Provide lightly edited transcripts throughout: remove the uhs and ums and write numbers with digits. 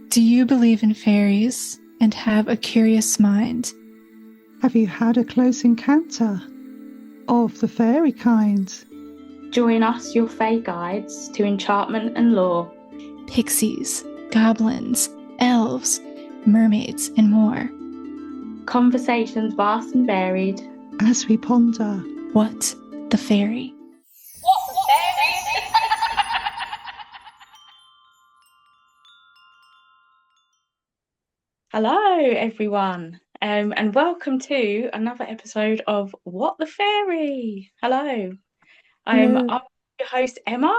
Do you believe in fairies and have a curious mind? Have you had a close encounter of the fairy kind? Join us, your Fae guides, to enchantment and lore. Pixies, goblins, elves, mermaids, and more. Conversations vast and varied. As we ponder, What the fairy? Hello, everyone, and welcome to another episode of What the Fairy. Hello, I'm hello. your host Emma,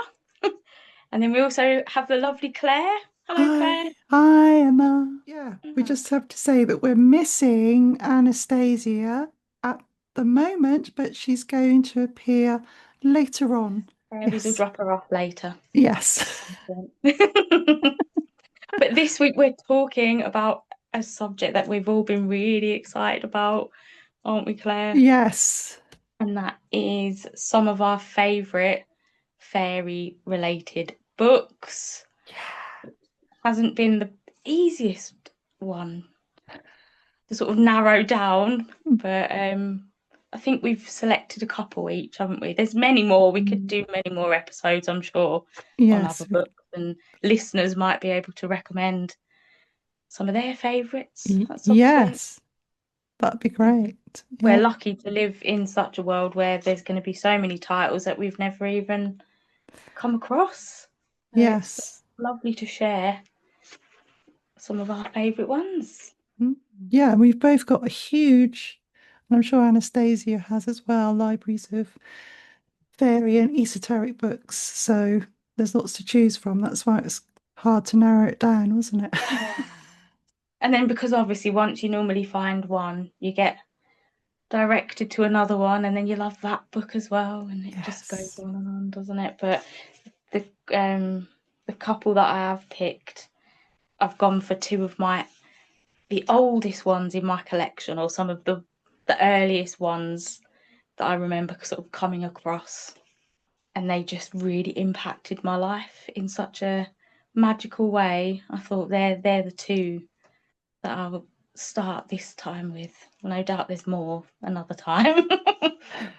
and then we also have the lovely Claire. Hello, Hi. Claire. Hi, Emma. Yeah, we just have to say that we're missing Anastasia at the moment, but she's going to appear later on. Fairies will Yes. drop her off later. Yes. But this week we're talking about a subject that we've all been really excited about, aren't we, Claire? Yes. And that is some of our favourite fairy-related books. Yeah. Hasn't been the easiest one to sort of narrow down, but I think we've selected a couple each, haven't we? There's many more. We could do many more episodes, I'm sure, on other Yes. books, and listeners might be able to recommend some of their favourites at some point. Yes. That'd be great. We're Yeah. lucky to live in such a world where there's going to be so many titles that we've never even come across. So it's Yes. lovely to share some of our favourite ones. Yeah, we've both got a huge, and I'm sure Anastasia has as well, libraries of fairy and esoteric books. So there's lots to choose from. That's why it's hard to narrow it down, wasn't it? Yeah. And then because obviously once you normally find one, you get directed to another one, and then you love that book as well, and it just goes Yes. on, doesn't it? But the the couple that I have picked, I've gone for two of the oldest ones in my collection, or some of the earliest ones that I remember sort of coming across, and they just really impacted my life in such a magical way. I thought they're the two that I'll start this time with. No doubt there's more another time.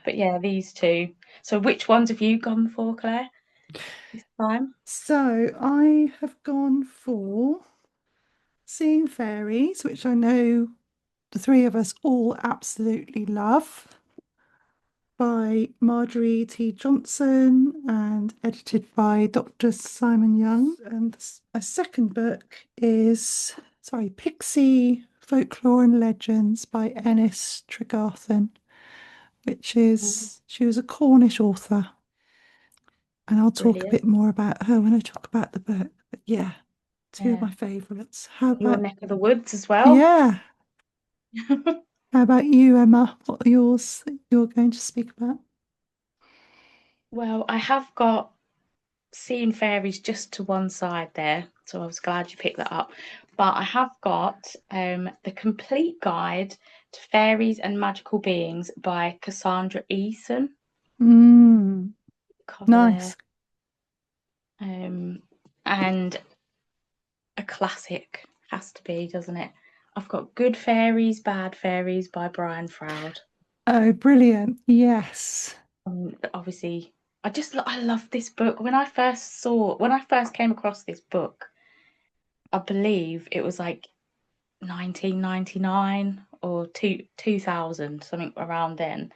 But yeah, these two. So which ones have you gone for, Claire, this time? So I have gone for Seeing Fairies, which I know the three of us all absolutely love, by Marjorie T. Johnson and edited by Dr. Simon Young. And a second book is, Pixie, Folklore and Legends by Ennis Tregarthen, which is, she was a Cornish author. And I'll talk a Brilliant. bit more about her when I talk about the book. But yeah, two of Yeah. my favourites. How Your about, neck of the woods as well. yeah, how about you, Emma? What are yours that you're going to speak about? Well, I have got Seeing Fairies just to one side there, so I was glad you picked that up. But I have got The Complete Guide to Fairies and Magical Beings by Cassandra Eason. Mm, Cover there. nice. And a classic has to be, doesn't it? I've got Good Fairies, Bad Fairies by Brian Froud. Oh, brilliant. Yes. Obviously, I love this book. When I first came across this book, I believe it was like 1999 or 2000, something around then.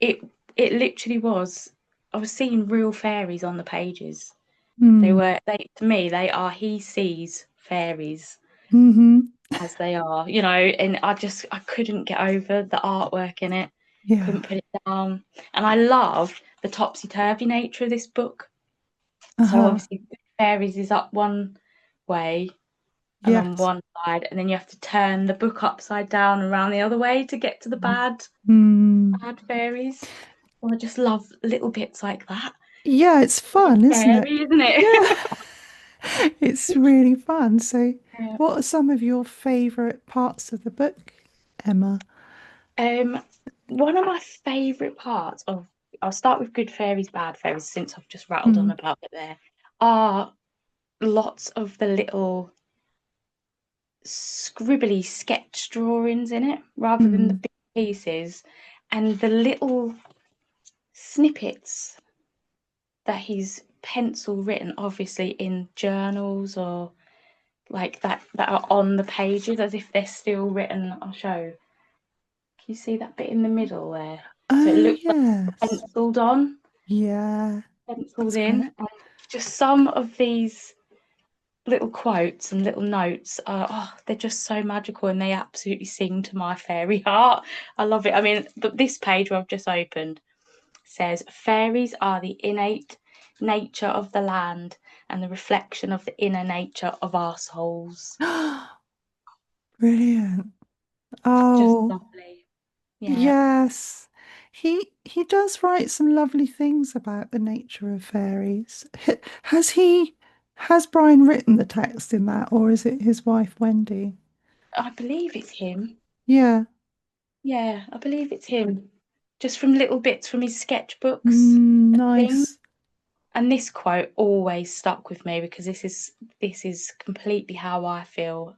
It it literally was. I was seeing real fairies on the pages. Mm. They to me they are he sees fairies Hmm. as they are, and I couldn't get over the artwork in it. Yeah. Couldn't put it down. And I love the topsy-turvy nature of this book. So Uh-huh. obviously fairies is up one way and on Yes. one side, and then you have to turn the book upside down around the other way to get to the Mm. bad fairies. Well, I just love little bits like that. Yeah, it's It's fun, isn't it? scary, isn't Yeah. it? It's really fun. So, Yeah. what are some of your favorite parts of the book, Emma? Um, One of my favourite parts of I'll start with Good Fairies, Bad Fairies, since I've just rattled on Mm. about it there, are lots of the little scribbly sketch drawings in it rather than the big pieces, and the little snippets that he's pencil written, obviously in journals or like that are on the pages as if they're still written. I'll show. Can you see that bit in the middle there? So it Oh, looks like yes. penciled on, Yeah. penciled That's in, great. and just some of these little quotes and little notes are they're just so magical, and they absolutely sing to my fairy heart. I love it. I mean, but this page where I've just opened says fairies are the innate nature of the land and the reflection of the inner nature of our souls. Brilliant. Just Oh, lovely. Yeah, yes. He does write some lovely things about the nature of fairies. Has Brian written the text in that, or is it his wife Wendy? I believe it's him. Yeah. Yeah, I believe it's him. Just from little bits from his sketchbooks and things. Nice. And this quote always stuck with me because this is completely how I feel.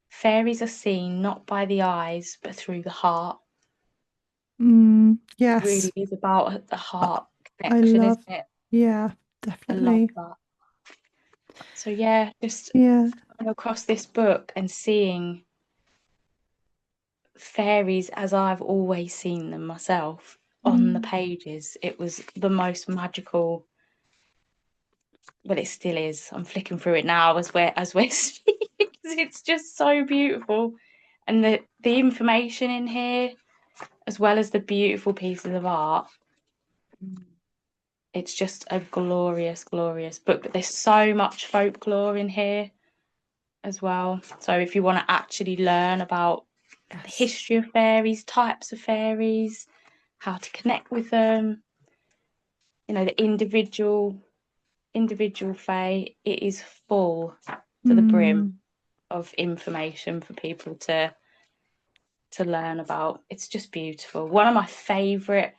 Fairies are seen not by the eyes but through the heart. It Yes. really is about the I, heart I connection, isn't love, it? yeah, I love definitely. that. So yeah, just Yeah. going across this book and seeing fairies as I've always seen them myself on the Mm. pages, it was the most magical. Well, it still is. I'm flicking through it now as we're speaking. It's just so beautiful, and the information in here, as well as the beautiful pieces of art. It's just a glorious, glorious book. But there's so much folklore in here as well. So if you want to actually learn about the Yes. history of fairies, types of fairies, how to connect with them, the individual fae, it is full to the brim Mm. of information for people to learn about. It's just beautiful. One of my favourite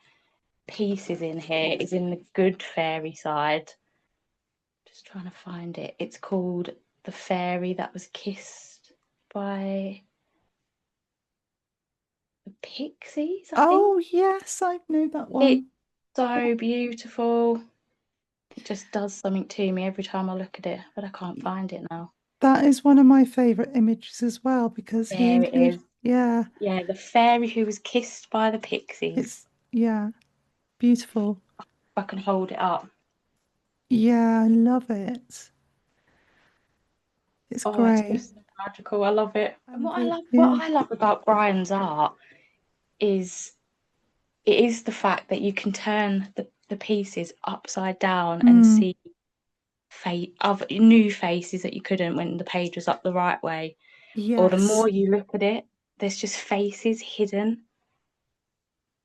pieces in here is in the good fairy side. Just trying to find it. It's called The Fairy That Was Kissed by the Pixies, I think. Oh, yes, I know that It's one. so beautiful. It just does something to me every time I look at it, but I can't find it now. That is one of my favorite images as well because he There it includes, is. yeah, Yeah, the fairy who was kissed by the pixies. it's, yeah, beautiful. If I can hold it up. Yeah, I love it. It's Oh, it's great. just magical. I love it. And And what I the, love, yeah, what I love about Brian's art is it is the fact that you can turn the pieces upside down and mm, see of new faces that you couldn't when the page was up the right way. Or the yes, more you look at it, there's just faces hidden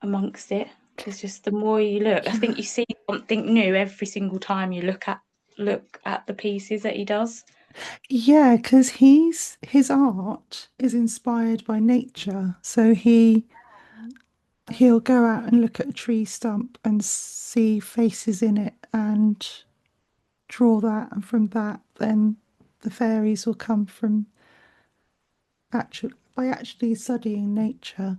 amongst it. There's just the more you look, I think yeah, you see something new every single time you look at the pieces that he does. yeah, because his art is inspired by nature. So he'll go out and look at a tree stump and see faces in it and draw that, and from that, then the fairies will come from actually studying nature.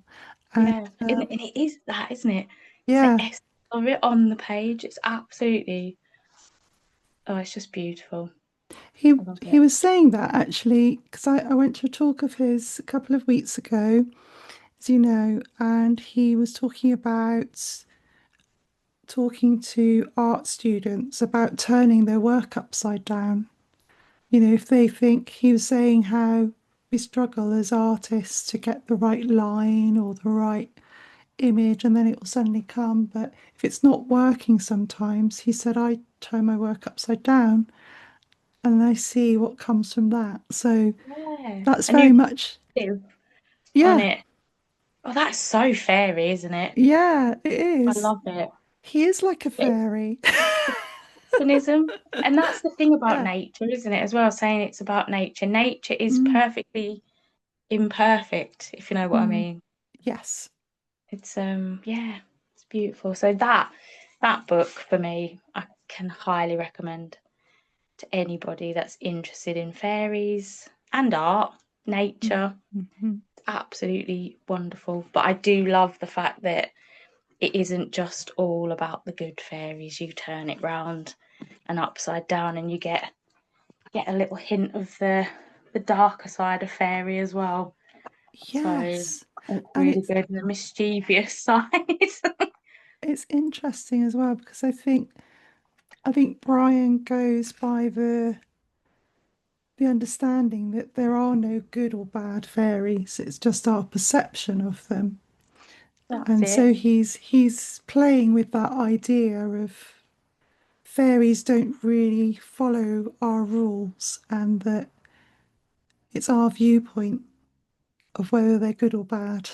And Yeah, and it is that, isn't it? It's the yeah, essence of it on the page. It's absolutely, oh, it's just beautiful. he I love he it. was saying that actually because I went to a talk of his a couple of weeks ago, as you know, and he was talking to art students about turning their work upside down. You know, if they think he was saying how we struggle as artists to get the right line or the right image and then it will suddenly come. But if it's not working sometimes, he said, I turn my work upside down and I see what comes from that. So Yeah, that's a new very much, perspective on yeah, it. Oh, that's so fairy, isn't it? yeah, it I is. love it. He is like a It's fairy. optimism, and that's the thing about Yeah. nature, isn't it? As well, saying it's about nature. Nature is Mm, perfectly imperfect, if you know what I mm. mean. Yes. It's yeah, it's beautiful. So that book for me, I can highly recommend to anybody that's interested in fairies and art. nature. Mhm. Absolutely wonderful. But I do love the fact that it isn't just all about the good fairies. You turn it round and upside down, and you get a little hint of the darker side of fairy as well. So Yes. it's And really good. The mischievous side. it's interesting as well because I think Brian goes by the understanding that there are no good or bad fairies. It's just our perception of them. That's And so it. he's playing with that idea of fairies don't really follow our rules and that it's our viewpoint of whether they're good or bad.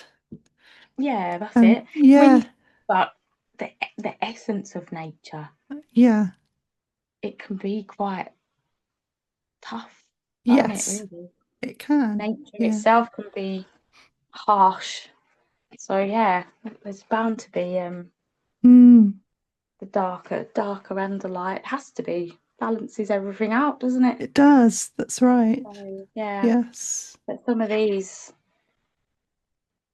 Yeah, that's And it. When you yeah, think about the essence of nature, yeah, it can be quite tough, can't it, yes, really? it can. Nature Yeah. itself can be harsh. So yeah, there's bound to be Mm, the darker and the light. It has to be. Balances everything out, doesn't it? it does. That's right. So yeah. Yes. But some of these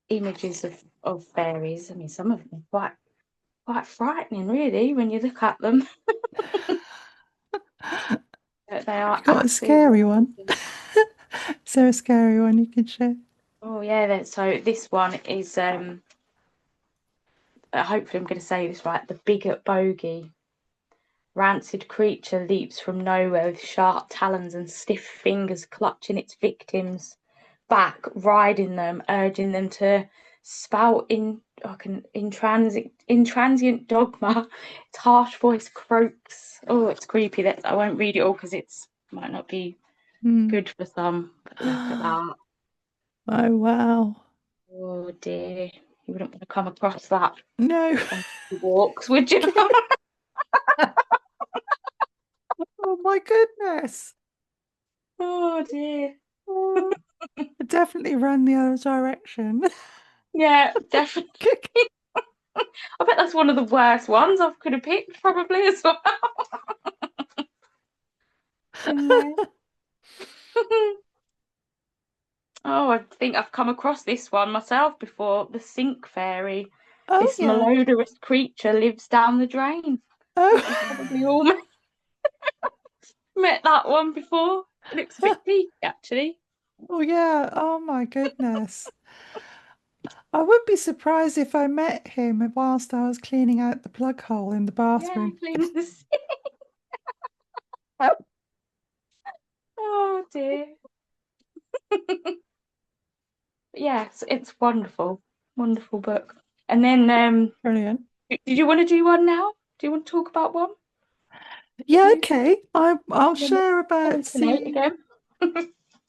images of fairies, I mean some of them are quite frightening really when you look at them. But they Have you are got a absolutely scary one? amazing. Is there a scary one you can share? Oh yeah, so this one is hopefully I'm going to say this right. The bigot bogey. Rancid creature leaps from nowhere with sharp talons and stiff fingers clutching its victims back, riding them, urging them to spout in like an intransient dogma. Its harsh voice croaks. Oh, it's creepy. That I won't read it all because it's might not be Mm. good for some. But look at that. Oh, wow. Oh dear. You wouldn't want to come across that No. on walks, would you? Oh, my goodness. Oh dear. Oh, I definitely ran the other direction. Yeah, definitely. I bet that's one of the worst ones I could have picked, probably as well. Yeah. Oh, I think I've come across this one myself before. The sink fairy. Oh, This yeah. malodorous creature lives down the drain. I think we've Oh, probably all met that one before. It looks a bit peaky, actually. oh, yeah. Oh, my goodness. I would be surprised if I met him whilst I was cleaning out the plug hole in the Yeah, bathroom. clean the sink. Oh dear. Yes, it's wonderful, wonderful book. And then, Brilliant. did you want to do one now? Do you want to talk about one? Yeah, You? okay. I'll And then we'll share about alternate again.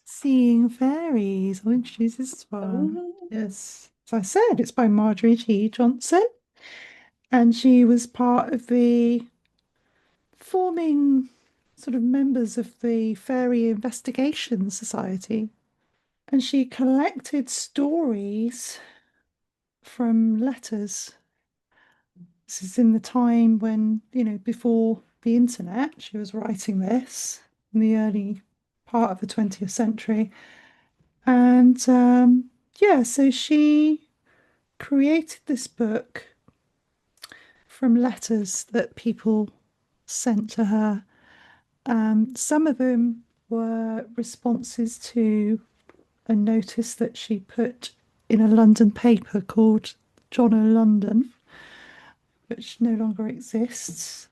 seeing fairies. I'll introduce this one. Oh, Yes. As I said, it's by Marjorie T. Johnson, and she was part of the forming sort of members of the Fairy Investigation Society. And she collected stories from letters. This is in the time when, before the internet, she was writing this in the early part of the 20th century. And yeah, so she created this book from letters that people sent to her. Some of them were responses to a notice that she put in a London paper called John o' London, which no longer exists.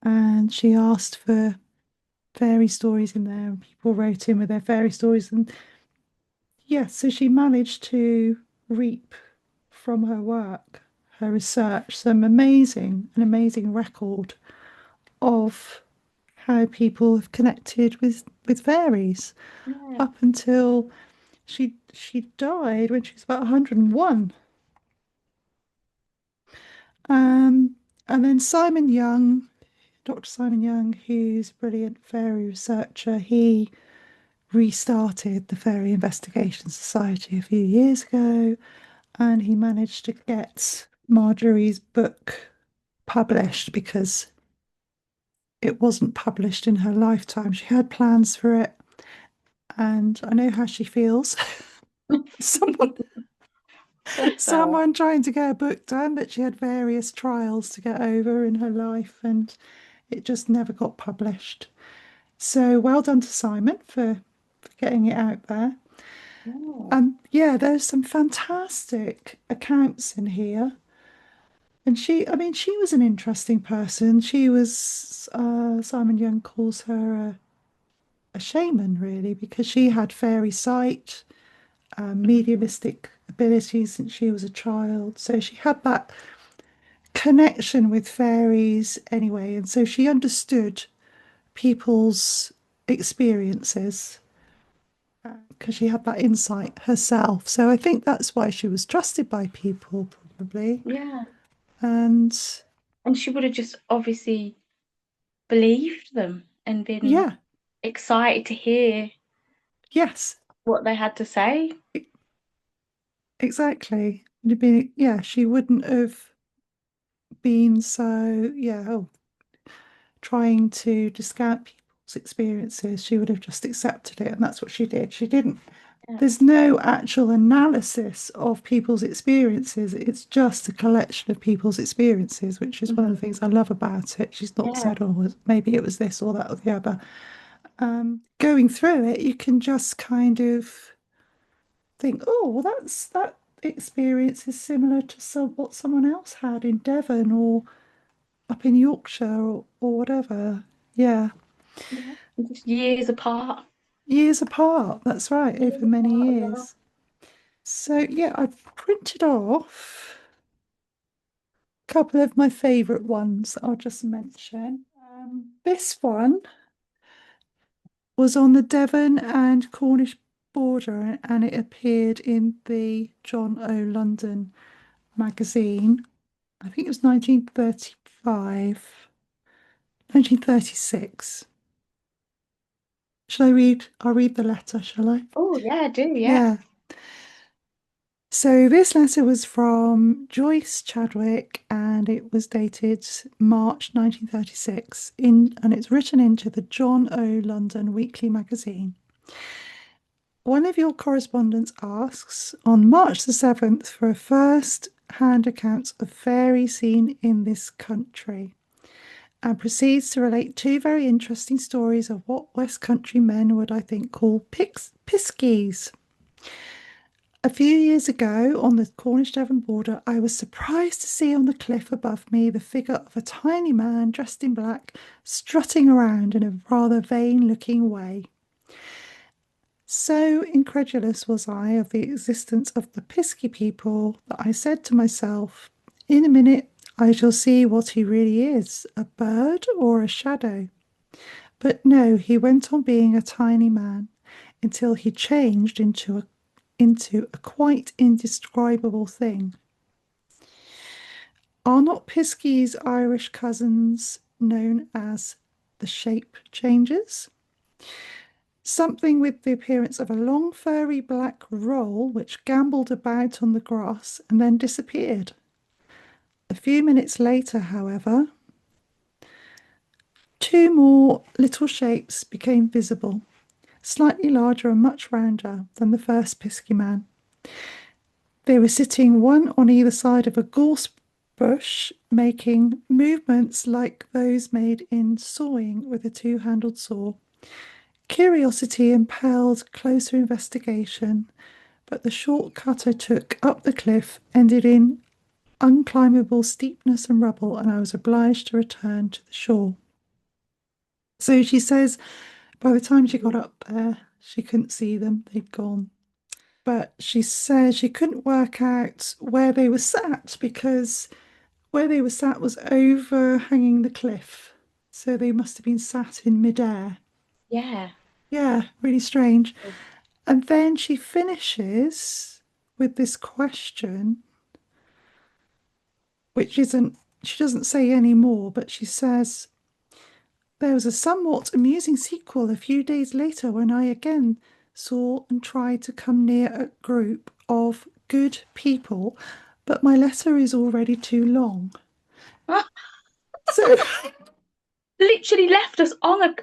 And she asked for fairy stories in there, and people wrote in with their fairy stories. And yeah, so she managed to reap from her work, her research, an amazing record of how people have connected with fairies yeah. up until she died when she was about 101. Um, and then Simon Young, Dr. Simon Young, who's a brilliant fairy researcher, he restarted the Fairy Investigation Society a few years ago, and he managed to get Marjorie's book published because it wasn't published in her lifetime. She had plans for it, and I know how she feels. Someone, Bless her. someone trying to get a book done that she had various trials to get over in her life, and it just never got published. So well done to Simon for getting it out there. Oh, And yeah, there's some fantastic accounts in here. And I mean, she was an interesting person. She was, Simon Young calls her a shaman, really, because she had fairy sight, mediumistic abilities since she was a child. So she had that connection with fairies anyway. And so she understood people's experiences because she had that insight herself. So I think that's why she was trusted by people, probably. yeah. And And she would have just obviously believed them and been yeah, excited to hear yes, what they had to say. e- exactly. It'd be, yeah, she wouldn't have been so, yeah, trying to discount people's experiences. She would have just accepted it. And that's what she did. She didn't, Yeah. there's no actual analysis of people's experiences. It's just a collection of people's experiences, which is one of the things I love about it. She's not Yeah. said, oh, maybe it was this or that or the other. Going through it, you can just kind of think, oh, well, that experience is similar to what someone else had in Devon or up in Yorkshire or whatever. Yeah, Yeah. Just years apart. years apart. That's right, Years over many apart as well. years. So yeah, I printed off a couple of my favourite ones that I'll just mention. This one was on the Devon and Cornish border, and it appeared in the John O. London magazine. I think it was 1935, 1936. Shall I read? I'll read the letter, shall I? Oh, yeah, I do, yeah. Yeah. So this letter was from Joyce Chadwick and it was dated March 1936 and it's written into the John O. London Weekly magazine. One of your correspondents asks on March the 7th for a first-hand account of fairy seen in this country and proceeds to relate two very interesting stories of what West Country men would, I think, call piskies. A few years ago, on the Cornish-Devon border, I was surprised to see on the cliff above me the figure of a tiny man dressed in black, strutting around in a rather vain-looking way. So incredulous was I of the existence of the Pisky people that I said to myself, in a minute I shall see what he really is, a bird or a shadow. But no, he went on being a tiny man until he changed into a quite indescribable thing. Are not Piskie's Irish cousins known as the shape changers? Something with the appearance of a long furry black roll which gamboled about on the grass and then disappeared. A few minutes later, however, two more little shapes became visible, slightly larger and much rounder than the first Piskie man. They were sitting one on either side of a gorse bush, making movements like those made in sawing with a two-handled saw. Curiosity impelled closer investigation, but the short cut I took up the cliff ended in unclimbable steepness and rubble, and I was obliged to return to the shore. So she says by the time she got up there, she couldn't see them, they'd gone. But she said she couldn't work out where they were sat because where they were sat was overhanging the cliff. So they must have been sat in midair. Yeah. Yeah, really strange. And then she finishes with this question, which isn't, she doesn't say any more, but she says, there was a somewhat amusing sequel a few days later when I again saw and tried to come near a group of good people, but my letter is already too long. So, Literally left us on a yeah,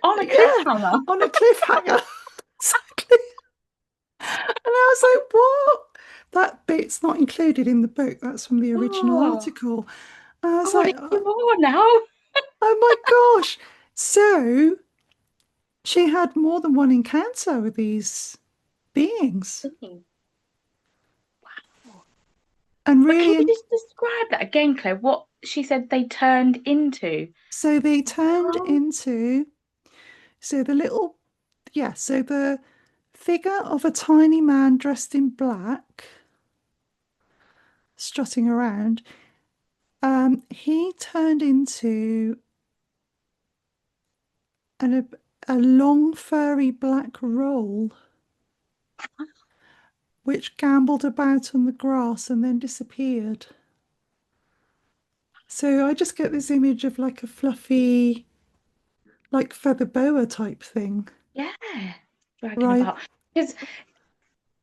cliffhanger. on a cliffhanger. was like, what? That bit's not included in the book. That's from the original Oh, article. And I I was want like, to hear more now. oh my gosh. So she had more than one encounter with these beings. Wow. And But can really, you just describe that again, Claire? What she said they turned into? so they turned Oh, into, so the little, yeah, so the figure of a tiny man dressed in black, strutting around, he turned into an, a long, furry black roll which gamboled about on the grass and then disappeared. So I just get this image of like a fluffy, like feather boa type thing, yeah. Dragging right? about. Because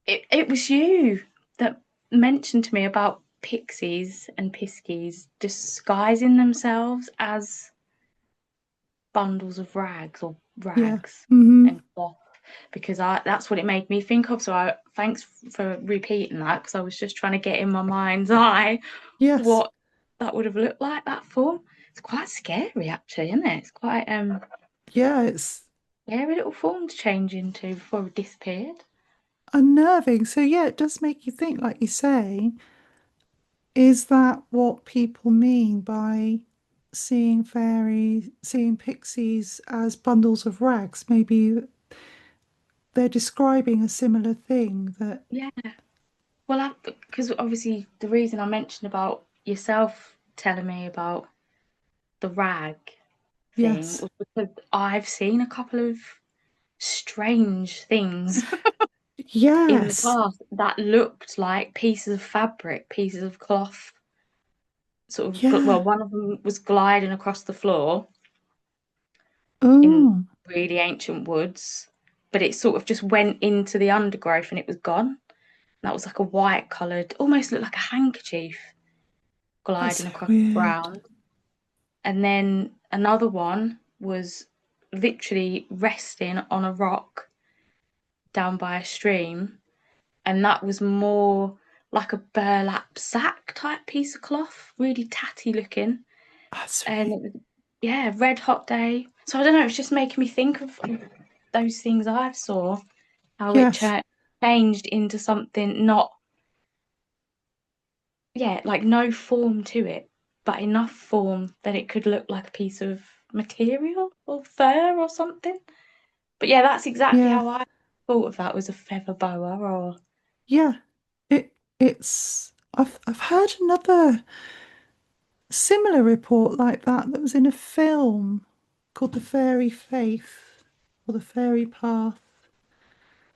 it was you that mentioned to me about pixies and piskies disguising themselves as bundles of rags or Yeah. rags Mm-hmm. and cloth because I that's what it made me think of. So I thanks for repeating that because I was just trying to get in my mind's eye Yes. what that would have looked like that form. It's quite scary actually, isn't it? It's quite Yeah, it's scary little form to change into before it disappeared. unnerving. So yeah, it does make you think, like you say, is that what people mean by seeing fairies, seeing pixies as bundles of rags? Maybe they're describing a similar thing that, Yeah. Well, because obviously the reason I mentioned about yourself telling me about the rag thing yes, was because I've seen a couple of strange things in the yes, past that looked like pieces of fabric, pieces of cloth, sort of, yeah. well, one of them was gliding across the floor in Oh, really ancient woods, but it sort of just went into the undergrowth and it was gone. That was like a white coloured, almost looked like a handkerchief that's gliding so across the weird. ground. And then another one was literally resting on a rock down by a stream, and that was more like a burlap sack type piece of cloth, really tatty looking. That's And really, it was, yeah, red hot day. So I don't know, it's just making me think of those things I saw, how it yes, changed into something not, yeah, like no form to it, but enough form that it could look like a piece of material or fur or something. But yeah, that's exactly yeah, how I thought of that was a feather boa or yeah. It's. I've heard another similar report like that that was in a film called The Fairy Faith or The Fairy Path.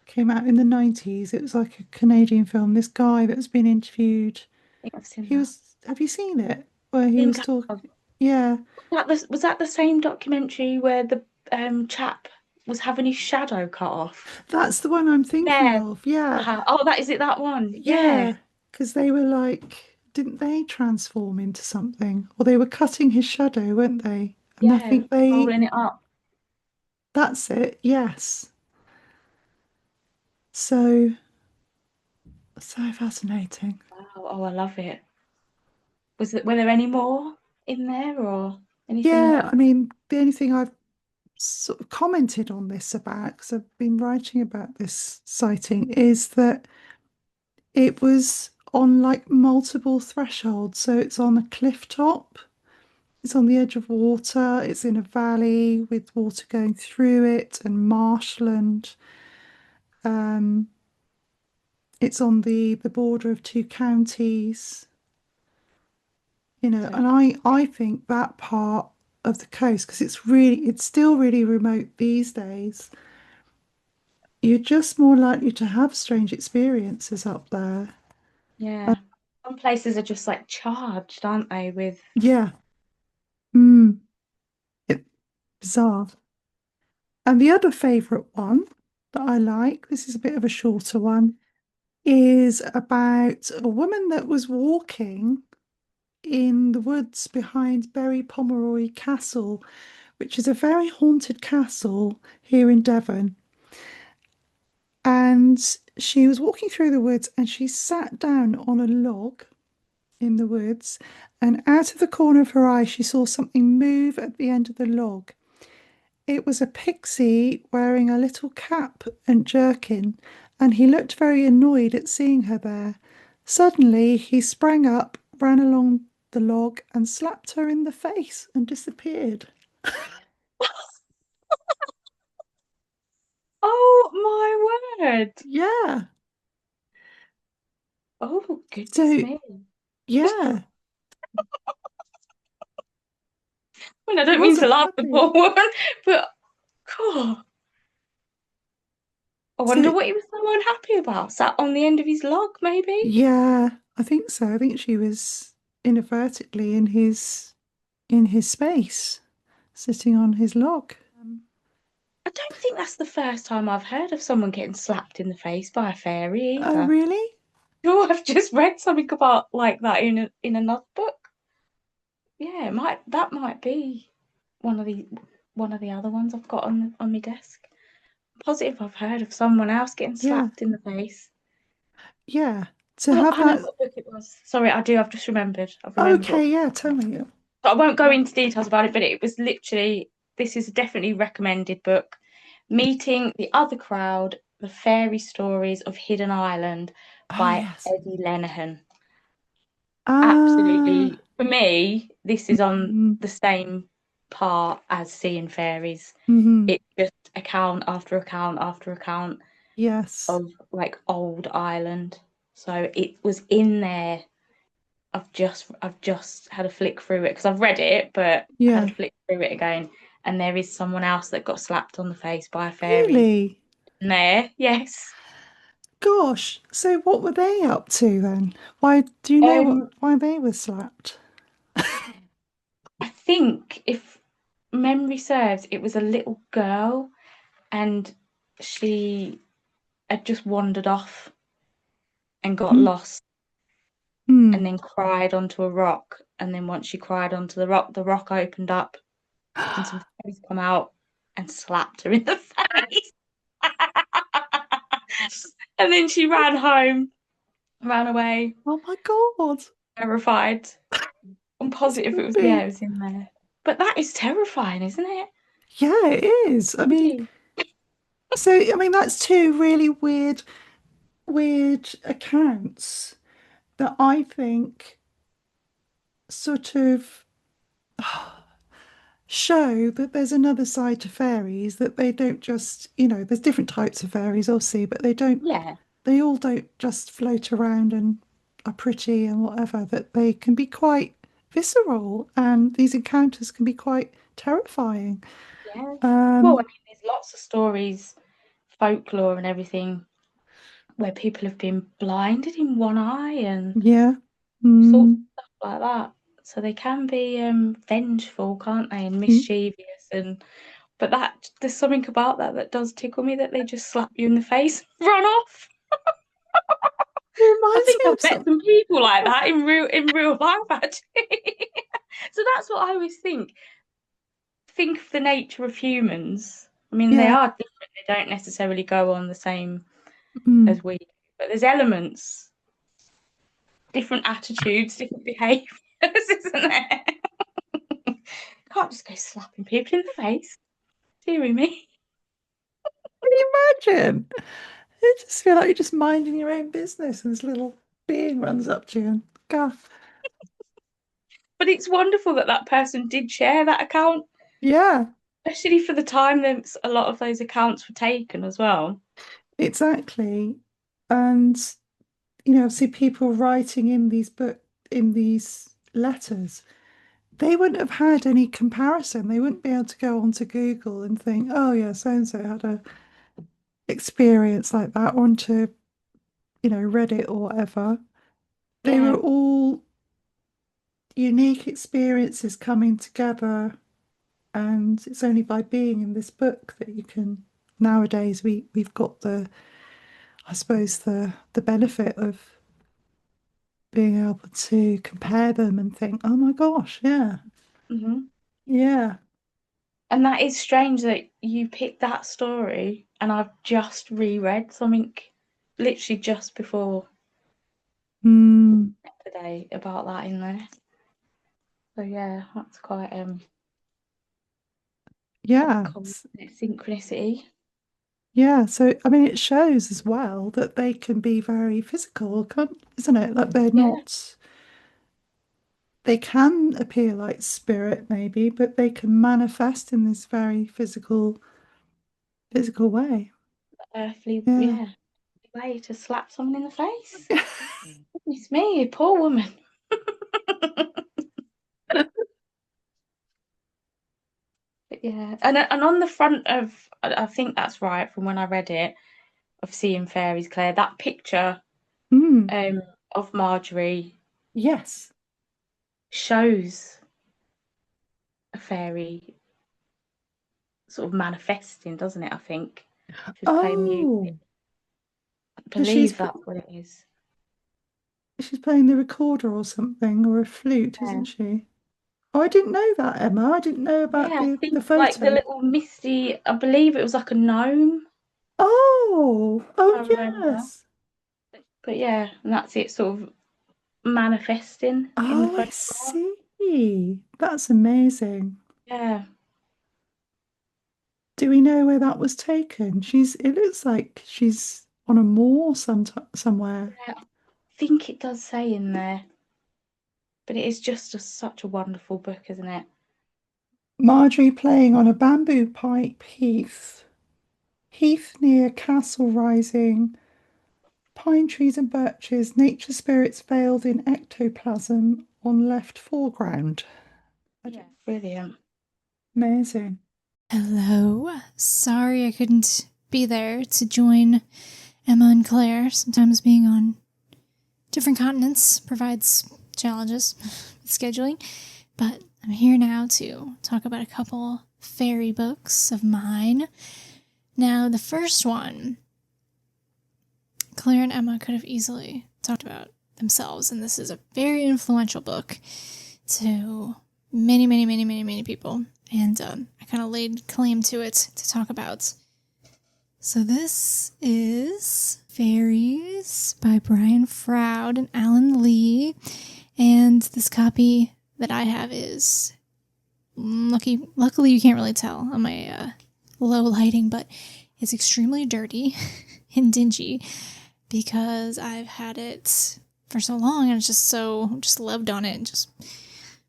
Came out in the 90s. It was like a Canadian film. This guy that's been interviewed, I think I've seen he that. was, have you seen it? Where I he think was talking, I have. yeah, Was that the same documentary where the chap was having his shadow cut off? that's the one I'm thinking Yeah. of. Yeah, Oh, that is it. That one. Yeah. yeah, because they were like, didn't they transform into something? Or they were cutting his shadow, weren't they? And I Yeah. think they, Rolling it up. that's it, yes. So, so fascinating. Wow. Oh, I love it. Were there any more in there or anything Yeah, that? I mean, the only thing I've sort of commented on this about, because I've been writing about this sighting, is that it was on like multiple thresholds. So it's on a cliff top, it's on the edge of water, it's in a valley with water going through it and marshland. Um, it's on the border of two counties, So and I think that part of the coast, because it's still really remote these days, you're just more likely to have strange experiences up there. yeah. Some places are just like charged, aren't they, with Yeah. Mm, it, bizarre. And the other favourite one that I like, this is a bit of a shorter one, is about a woman that was walking in the woods behind Berry Pomeroy Castle, which is a very haunted castle here in Devon. And she was walking through the woods and she sat down on a log in the woods. And out of the corner of her eye, she saw something move at the end of the log. It was a pixie wearing a little cap and jerkin, and he looked very annoyed at seeing her there. Suddenly, he sprang up, ran along the log, and slapped her in the face and disappeared. Oh my word. Yeah. Oh goodness So, me. yeah, I mean, I he don't mean to wasn't laugh the happy. poor woman, but God, I wonder So, what he was so unhappy about. Sat on the end of his log, maybe? yeah, I think so. I think she was inadvertently in his space, sitting on his log. I don't think that's the first time I've heard of someone getting slapped in the face by a fairy Oh, either. really? Sure, I've just read something about like that in another book. Yeah, that might be one of the one of the other ones I've got on my desk. Positive I've heard of someone else getting Yeah, slapped in the face. yeah. To Oh, have I know that. what book it was. Sorry, I do. I've just remembered. I've remembered what. Okay, yeah, tell me. I won't go into details about it, but it was literally, this is a definitely recommended book. Meeting the Other Crowd, The Fairy Stories of Hidden Island Oh, by yes. Eddie Lenehan. Ah, Absolutely. For me, this is on mm, the same part as Seeing Fairies. hmm. It's just account after account after account Yes. of like old Ireland. So it was in there. I've just had a flick through it because I've read it, but had a Yeah. flick through it again, and there is someone else that got slapped on the face by a fairy Really? in there. Yes. Gosh. So what were they up to then? Why do you know Um, why they were slapped? I think if memory serves, it was a little girl, and she had just wandered off and got Mm, lost, and mm. then cried onto a rock, and then once she cried onto the rock opened up, and some fairies come out and slapped her in the face. And then she ran home, ran away, Oh my God. terrified. I'm This positive it would was, yeah, be. it was in there. But that is terrifying, isn't it? Yeah, it is. I mean, Really? that's two really weird accounts that I think sort of show that there's another side to fairies, that they don't just, there's different types of fairies, obviously, but Yeah, they all don't just float around and are pretty and whatever, that they can be quite visceral and these encounters can be quite terrifying. yeah. Well, I Um, mean, there's lots of stories, folklore and everything, where people have been blinded in one eye and yeah. all sorts Mm, of stuff like that. So they can be vengeful, can't they, and mm. mischievous and but that there's something about that that does tickle me that they just slap you in the face, run off. It I reminds think me I've of met some. some people like that in real life actually. So that's what I always think. Think of the nature of humans. I mean, they Yeah. are different. They don't necessarily go on the same Mm. as we do, but there's elements, different attitudes, different behaviours, isn't there? Can't just go slapping people in the face. Deary me. Can you imagine? You just feel like you're just minding your own business and this little being runs up to you and God. But it's wonderful that that person did share that account, Yeah, especially for the time that a lot of those accounts were taken as well. exactly. And obviously people writing in these letters, they wouldn't have had any comparison. They wouldn't be able to go onto Google and think, oh yeah, so and so had a experience like that, or onto, Reddit or whatever. They Yeah. were all unique experiences coming together, and it's only by being in this book that you can nowadays we've got the I suppose the benefit of being able to compare them and think, oh my gosh, yeah, Hmm. yeah. And that is strange that you picked that story, and I've just reread something literally just before today about that in there. So yeah, that's quite Yeah. synchronicity. Yeah. So I mean, it shows as well that they can be very physical, isn't it? Like they're Yeah, not. They can appear like spirit, maybe, but they can manifest in this very physical way. earthly, Yeah. yeah, way to slap someone in the face. Goodness me, poor woman. But yeah, and on the front of, I think that's right from when I read it, of seeing fairies, Claire. That picture Mm. of Marjorie Yes. shows a fairy sort of manifesting, doesn't it? I think she's playing music. Oh, I so she's believe that's what it is. she's playing the recorder or something, or a flute, Yeah. isn't she? Oh, I didn't know that, Emma. I didn't know about Yeah, I the think like the photo. little misty, I believe it was like a gnome, Oh, I oh remember. yes. But yeah, and that's it sort of manifesting in the Oh, I photograph. see. That's amazing. Yeah. Do we know where that was taken? It looks like she's on a moor somewhere. Yeah, I think it does say in there, but it is just such a wonderful book, isn't it? Marjorie playing on a bamboo pipe heath. Heath near Castle Rising. Pine trees and birches, nature spirits veiled in ectoplasm on left foreground. Yeah, brilliant. Amazing. Hello. Sorry I couldn't be there to join Emma and Claire. Sometimes being on different continents provides challenges with scheduling, but I'm here now to talk about a couple fairy books of mine. Now, the first one, Claire and Emma could have easily talked about themselves, and this is a very influential book to many, many, many, many, many people, and I kind of laid claim to it to talk about. So this is Fairies by Brian Froud and Alan Lee, and this copy that I have is luckily you can't really tell on my low lighting, but it's extremely dirty and dingy because I've had it for so long and it's just loved on it and just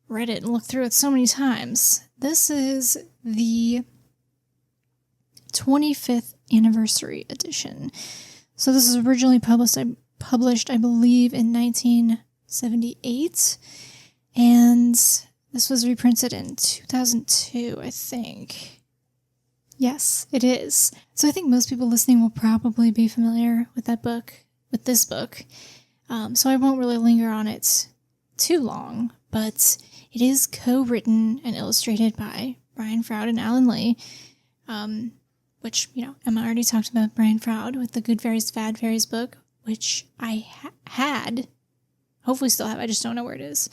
read it and looked through it so many times. This is the 25th anniversary edition. So this is originally published, I believe, in 1978, and this was reprinted in 2002, I think. Yes, it is. So I think most people listening will probably be familiar with this book. So I won't really linger on it too long, but it is co-written and illustrated by Brian Froud and Alan Lee, which, Emma already talked about Brian Froud with the Good Fairies, Bad Fairies book, which I had, hopefully still have, I just don't know where it is.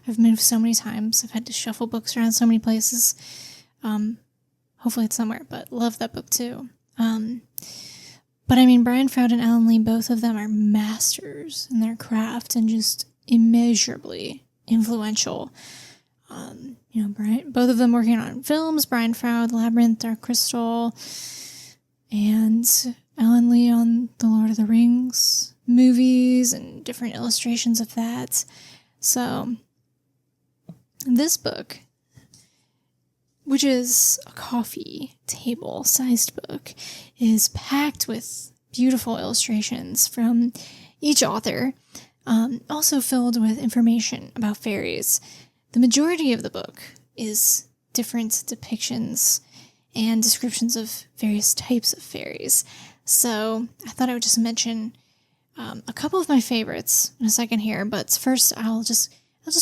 I've moved so many times, I've had to shuffle books around so many places. Hopefully it's somewhere, but love that book too. But I mean, Brian Froud and Alan Lee, both of them are masters in their craft and just immeasurably influential. Both of them working on films, Brian Froud, Labyrinth, Dark Crystal, and Alan Lee on the Lord of the Rings movies and different illustrations of that. So, this book, which is a coffee table sized book, is packed with beautiful illustrations from each author, also filled with information about fairies. The majority of the book is different depictions and descriptions of various types of fairies. So I thought I would just mention a couple of my favorites in a second here, but first I'll just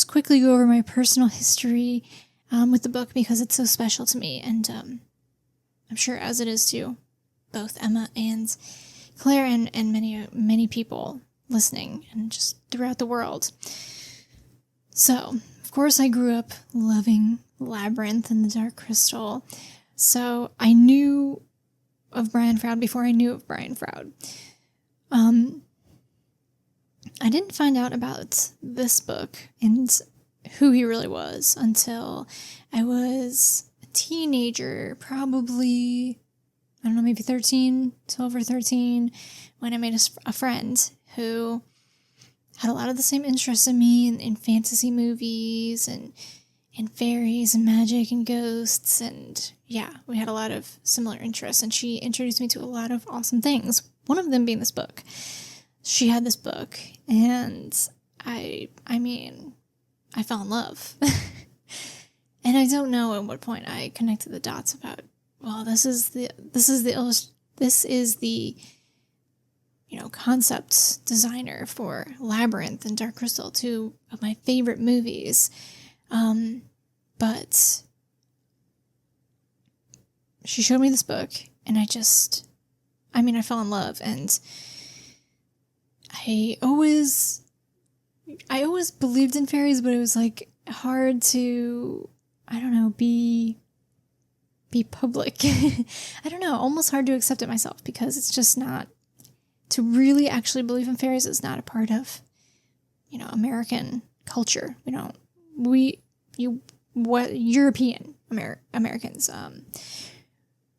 quickly go over my personal history with the book because it's so special to me, and I'm sure as it is to both Emma and Claire and many people listening and just throughout the world. So, of course, I grew up loving Labyrinth and the Dark Crystal. So I knew of Brian Froud before I knew of Brian Froud. I didn't find out about this book and who he really was until I was a teenager, probably, I don't know, maybe 12 or 13, when I made a friend who had a lot of the same interests in me in fantasy movies and fairies and magic and ghosts. And yeah, we had a lot of similar interests. And she introduced me to a lot of awesome things, one of them being this book. She had this book, and I fell in love. And I don't know at what point I connected the dots about, well, this is the concept designer for Labyrinth and Dark Crystal, two of my favorite movies. But she showed me this book, and I fell in love. And I always believed in fairies, but it was like hard to, I don't know, be public. I don't know, almost hard to accept it myself, because it's just not, to really actually believe in fairies is not a part of, American culture. European Americans,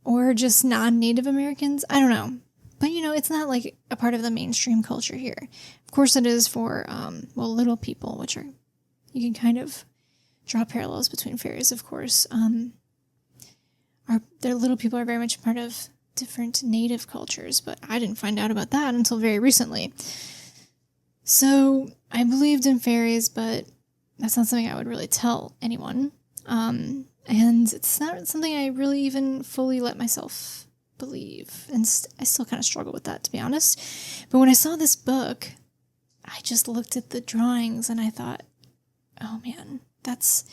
or just non-Native Americans. I don't know. But, it's not like a part of the mainstream culture here. Of course it is for, little people, which are, you can kind of draw parallels between fairies, of course. Their little people are very much part of different native cultures, but I didn't find out about that until very recently. So I believed in fairies, but that's not something I would really tell anyone. And it's not something I really even fully let myself believe. And I still kind of struggle with that, to be honest. But when I saw this book, I just looked at the drawings and I thought, oh man, that's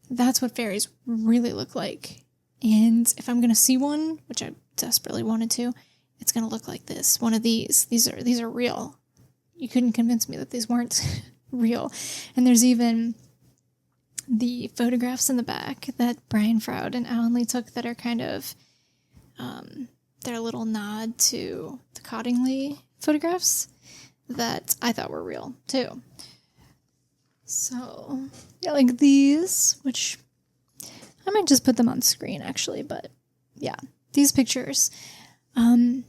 what fairies really look like. And if I'm going to see one, which I desperately wanted to, it's going to look like this. One of these. These are real. You couldn't convince me that these weren't real. And there's even the photographs in the back that Brian Froud and Alan Lee took that are kind of their little nod to the Cottingley photographs that I thought were real too. So yeah, like these, which I might just put them on screen actually, but yeah, these pictures, couldn't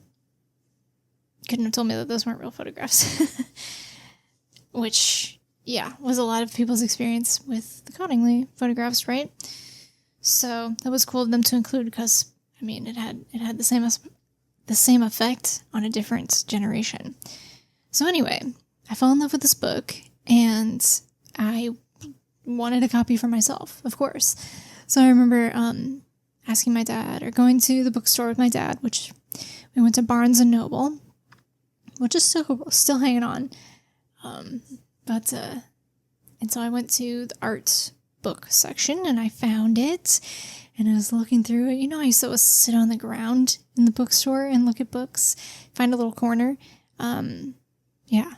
have told me that those weren't real photographs, which yeah, was a lot of people's experience with the Cottingley photographs, right? So that was cool of them to include, because it had the same effect on a different generation. So anyway, I fell in love with this book, and I wanted a copy for myself, of course. So I remember asking my dad, or going to the bookstore with my dad, which we went to Barnes and Noble, which is still hanging on. And so I went to the art book section, and I found it, and I was looking through it. I used to always sit on the ground in the bookstore and look at books, find a little corner. Yeah.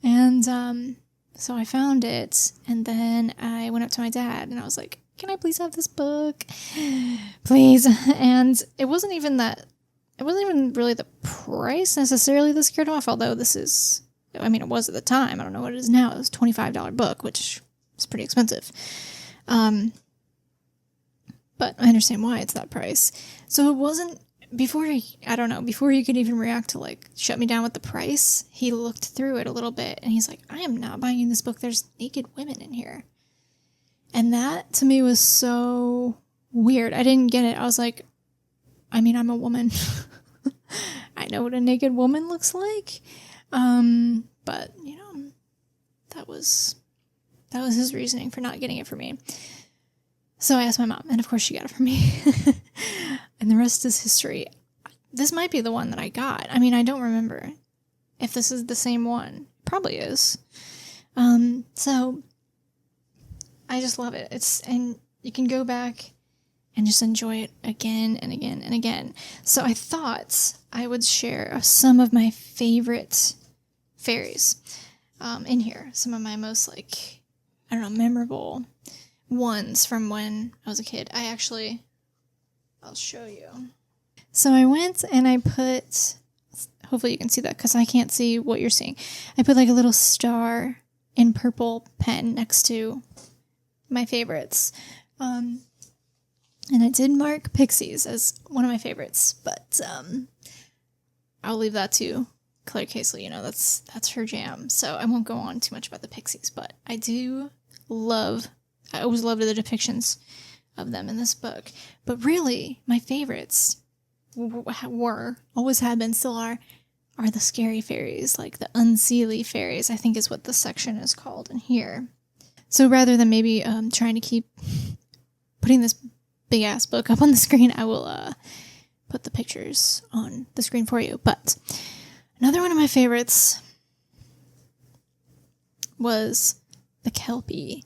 And so I found it, and then I went up to my dad, and I was like, can I please have this book? Please. And it wasn't even really the price necessarily that scared him off, although it was at the time. I don't know what it is now. It was a $25 book, which is pretty expensive. But I understand why it's that price. So it wasn't, before he could even react to shut me down with the price, he looked through it a little bit, and he's like, I am not buying this book. There's naked women in here. And that to me was so weird. I didn't get it. I was like, I'm a woman. I know what a naked woman looks like. But that was his reasoning for not getting it for me. So I asked my mom, and of course she got it for me. And the rest is history. This might be the one that I got. I don't remember if this is the same one. Probably is. So I just love it. And you can go back and just enjoy it again and again and again. So I thought I would share some of my favorite fairies in here. Some of my most memorable ones from when I was a kid. I'll show you. So I went and I put, hopefully you can see that because I can't see what you're seeing. I put like a little star in purple pen next to my favorites. And I did mark Pixies as one of my favorites, but I'll leave that to Claire Casely. That's her jam. So I won't go on too much about the Pixies, but I always loved the depictions of them in this book. But really, my favorites always have been, still are the scary fairies, like the unseelie fairies, I think is what this section is called in here. So rather than maybe trying to keep putting this big ass book up on the screen, I will put the pictures on the screen for you. But another one of my favorites was the Kelpie.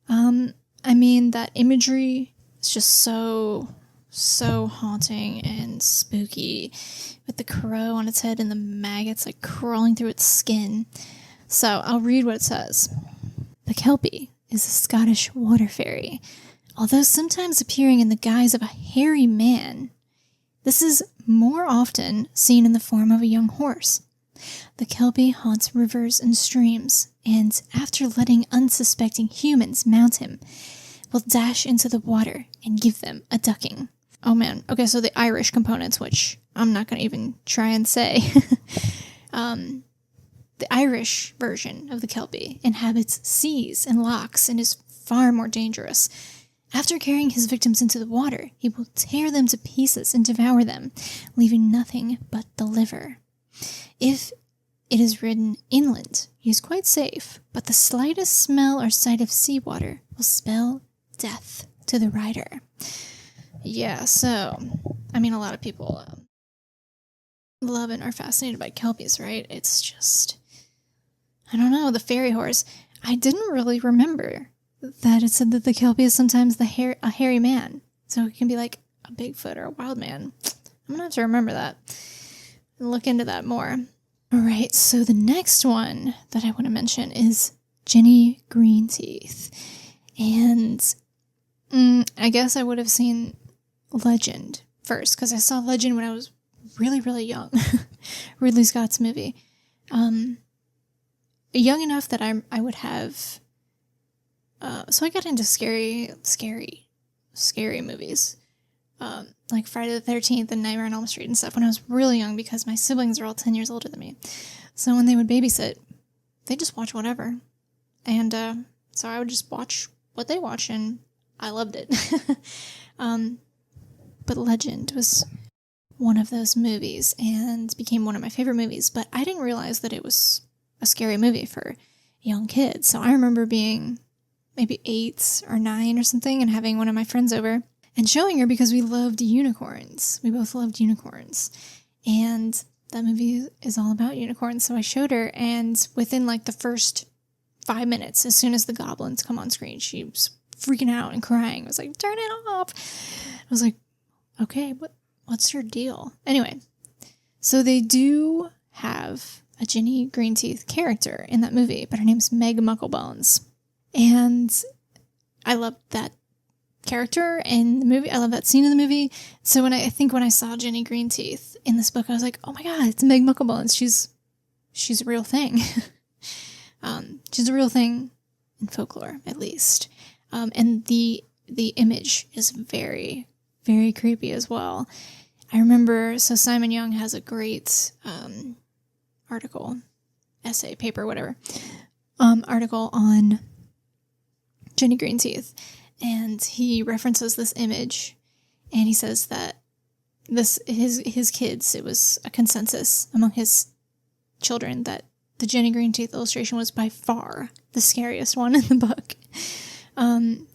That imagery is just so haunting and spooky, with the crow on its head and the maggots like crawling through its skin. So I'll read what it says. The Kelpie is a Scottish water fairy, although sometimes appearing in the guise of a hairy man. This is more often seen in the form of a young horse. The Kelpie haunts rivers and streams, and after letting unsuspecting humans mount him, will dash into the water and give them a ducking. Oh man, okay, so the Irish components, which I'm not going to even try and say. The Irish version of the Kelpie inhabits seas and lochs and is far more dangerous. After carrying his victims into the water, he will tear them to pieces and devour them, leaving nothing but the liver. If it is ridden inland, he is quite safe, but the slightest smell or sight of seawater will spell death to the rider. Yeah, so, a lot of people love and are fascinated by Kelpies, right? It's just, I don't know, the fairy horse. I didn't really remember that it said that the Kelpie is sometimes a hairy man. So it can be like a Bigfoot or a wild man. I'm going to have to remember that and look into that more. All right, so the next one that I want to mention is Jenny Greenteeth. And I guess I would have seen Legend first, because I saw Legend when I was really, really young. Ridley Scott's movie. Young enough that I would have... so I got into scary movies. Like Friday the 13th and Nightmare on Elm Street and stuff when I was really young, because my siblings are all 10 years older than me. So when they would babysit, they just watch whatever. And so I would just watch what they watched, and I loved it. But Legend was one of those movies and became one of my favorite movies, but I didn't realize that it was a scary movie for young kids. So I remember being maybe 8 or 9 or something and having one of my friends over and showing her, because we loved unicorns. We both loved unicorns. And that movie is all about unicorns. So I showed her, and within like the first 5 minutes, as soon as the goblins come on screen, she was freaking out and crying. I was like, turn it off. I was like, okay, what's your deal? Anyway, so they do have a Jenny Greenteeth character in that movie, but her name's Meg Mucklebones. And I love that character in the movie. I love that scene in the movie. So when I saw Jenny Greenteeth in this book, I was like, oh my god, it's Meg Mucklebones. She's a real thing. She's a real thing in folklore, at least. And the image is very, very creepy as well. I remember, so Simon Young has a great article, essay, paper, whatever, article on Jenny Greenteeth, and he references this image, and he says that his kids, it was a consensus among his children that the Jenny Greenteeth illustration was by far the scariest one in the book.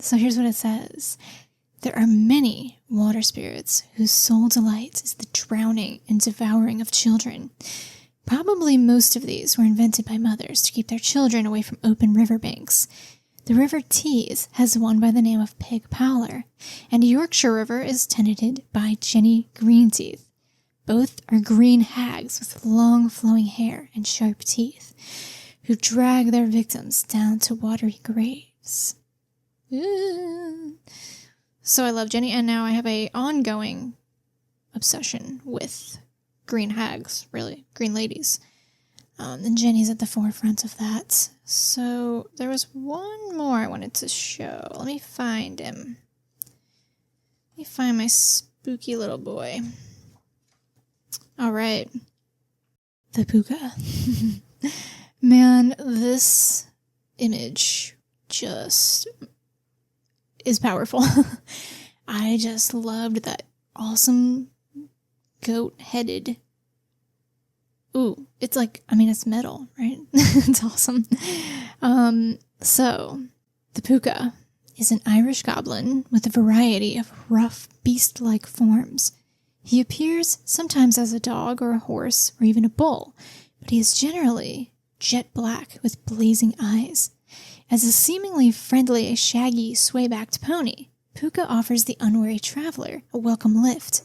So here's what it says. There are many water spirits whose sole delight is the drowning and devouring of children. Probably most of these were invented by mothers to keep their children away from open riverbanks. The River Tees has one by the name of Pig Powler, and Yorkshire River is tenanted by Jenny Greenteeth. Both are green hags with long flowing hair and sharp teeth, who drag their victims down to watery graves. So I love Jenny, and now I have a ongoing obsession with green hags, really, green ladies. And Jenny's at the forefront of that. So there was one more I wanted to show. Let me find him. Let me find my spooky little boy. All right. The puka. Man, this image just is powerful. I just loved that awesome goat-headed. Ooh, it's like, I mean, it's metal, right? It's awesome. So, the puka is an Irish goblin with a variety of rough, beast-like forms. He appears sometimes as a dog or a horse or even a bull, but he is generally jet black with blazing eyes. As a seemingly friendly, shaggy, sway-backed pony, Puka offers the unwary traveler a welcome lift.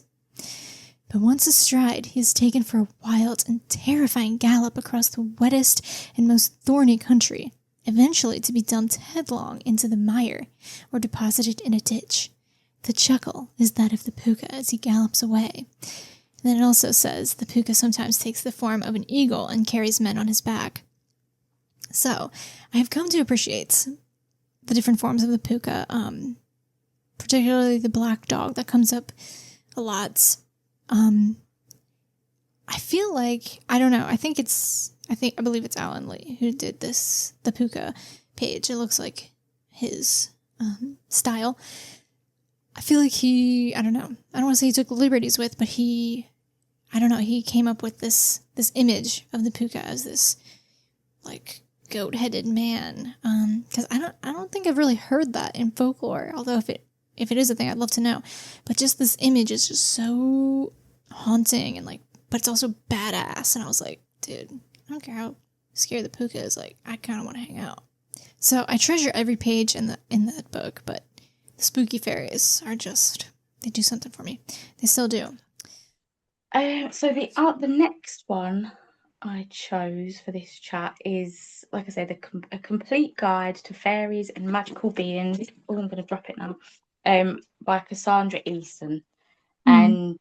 But once astride, he is taken for a wild and terrifying gallop across the wettest and most thorny country, eventually to be dumped headlong into the mire or deposited in a ditch. The chuckle is that of the puka as he gallops away. And then it also says the puka sometimes takes the form of an eagle and carries men on his back. So, I have come to appreciate the different forms of the puka, particularly the black dog that comes up a lot. I feel like, I don't know, I believe it's Alan Lee who did this, the puka page. It looks like his style. I feel like I don't want to say he took liberties with, but he came up with this image of the puka as this, like, goat-headed man. Because I don't think I've really heard that in folklore, although if it is a thing, I'd love to know. But just this image is just so haunting and, like, but it's also badass. And I was like, dude, I don't care how scary the puka is, like, I kind of want to hang out. So I treasure every page in that book, but the spooky fairies are just, they do something for me. They still do. So the next one I chose for this chat is, like I said, a complete guide to fairies and magical beings. Oh, I'm going to drop it now. By Cassandra Easton. And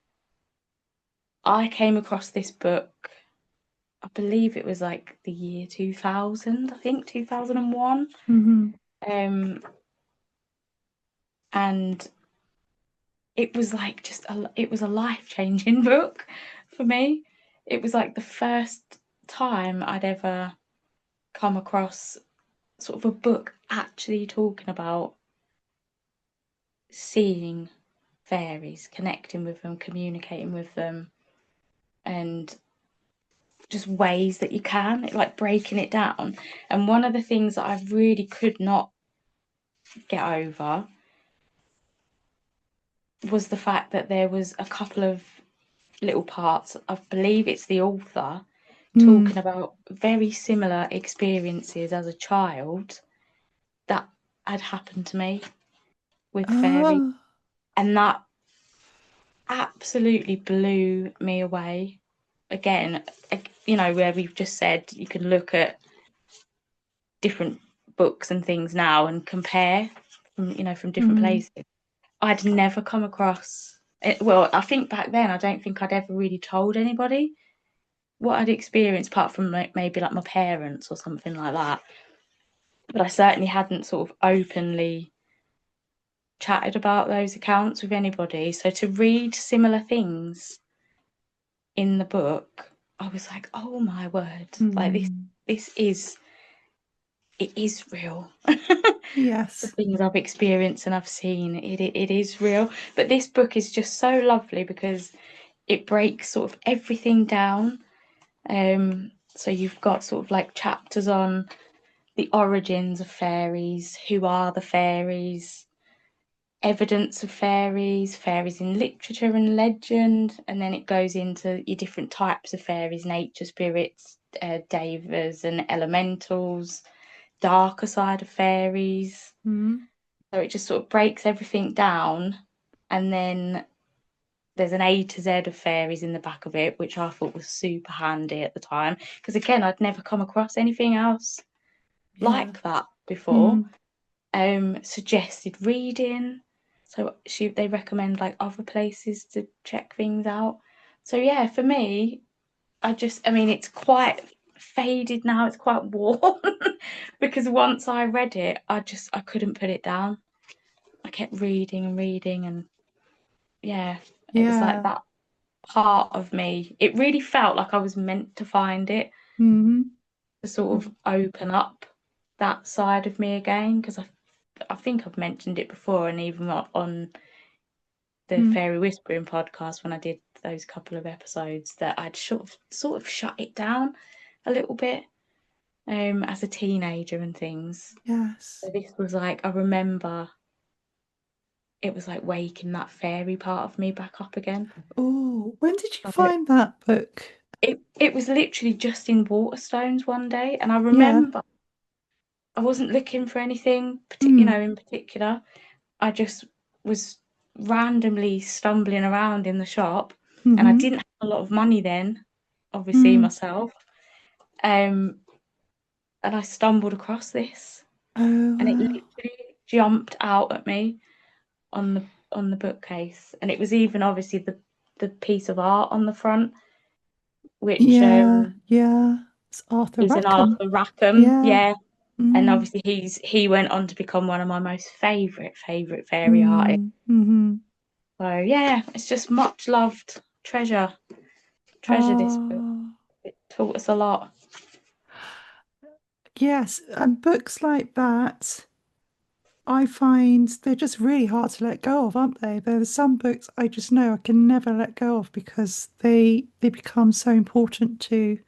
I came across this book, I believe it was like the year 2000, I think 2001. And it was like it was a life-changing book for me. It was like the first time I'd ever come across sort of a book actually talking about seeing fairies, connecting with them, communicating with them, and just ways that you can, like breaking it down. And one of the things that I really could not get over was the fact that there was a couple of little parts, I believe it's the author, talking about very similar experiences as a child that had happened to me with fairies. And that absolutely blew me away. Again, where we've just said you can look at different books and things now and compare from different places. I'd never come across it. Well, I think back then I don't think I'd ever really told anybody what I'd experienced, apart from maybe like my parents or something like that. But I certainly hadn't sort of openly chatted about those accounts with anybody. So to read similar things in the book, I was like, oh my word, like this is real. Yes. The things I've experienced and I've seen, it is real. But this book is just so lovely because it breaks sort of everything down. So you've got sort of like chapters on the origins of fairies, who are the fairies, evidence of fairies, fairies in literature and legend, and then it goes into your different types of fairies, nature spirits, devas and elementals, darker side of fairies. So it just sort of breaks everything down, and then there's an A to Z of fairies in the back of it, which I thought was super handy at the time, because again, I'd never come across anything else like that before. suggested reading. So they recommend like other places to check things out. So yeah, for me, I mean, it's quite faded now. It's quite worn because once I read it, I couldn't put it down. I kept reading and reading, and yeah, it was like Yeah. that part of me. It really felt like I was meant to find it Mm-hmm. to sort of open up that side of me again, because I think I've mentioned it before, and even on the Mm. Fairy Whispering podcast when I did those couple of episodes, that I'd sort of shut it down a little bit as a teenager and things. Yes. So this was like, I remember it was like waking that fairy part of me back up again. Oh, when did you So find that book? it was literally just in Waterstones one day, and I Yeah. remember I wasn't looking for anything Mm. in particular. I just was randomly stumbling around in the shop, and I Mm-hmm. didn't have a lot of money then, obviously Mm. myself. And I stumbled across this, Oh, and it wow. literally jumped out at me on the bookcase, and it was even obviously the piece of art on the front, which Yeah, yeah. It's Arthur is an Rackham. Arthur Rackham, Yeah. yeah. And Mm. obviously he went on to become one of my most favourite fairy artists. Mm. Mm-hmm. So yeah, it's just much loved treasure this book. Oh, It taught us a lot. yes. And books like that, I find they're just really hard to let go of, aren't they? There are some books I just know I can never let go of because they become so important to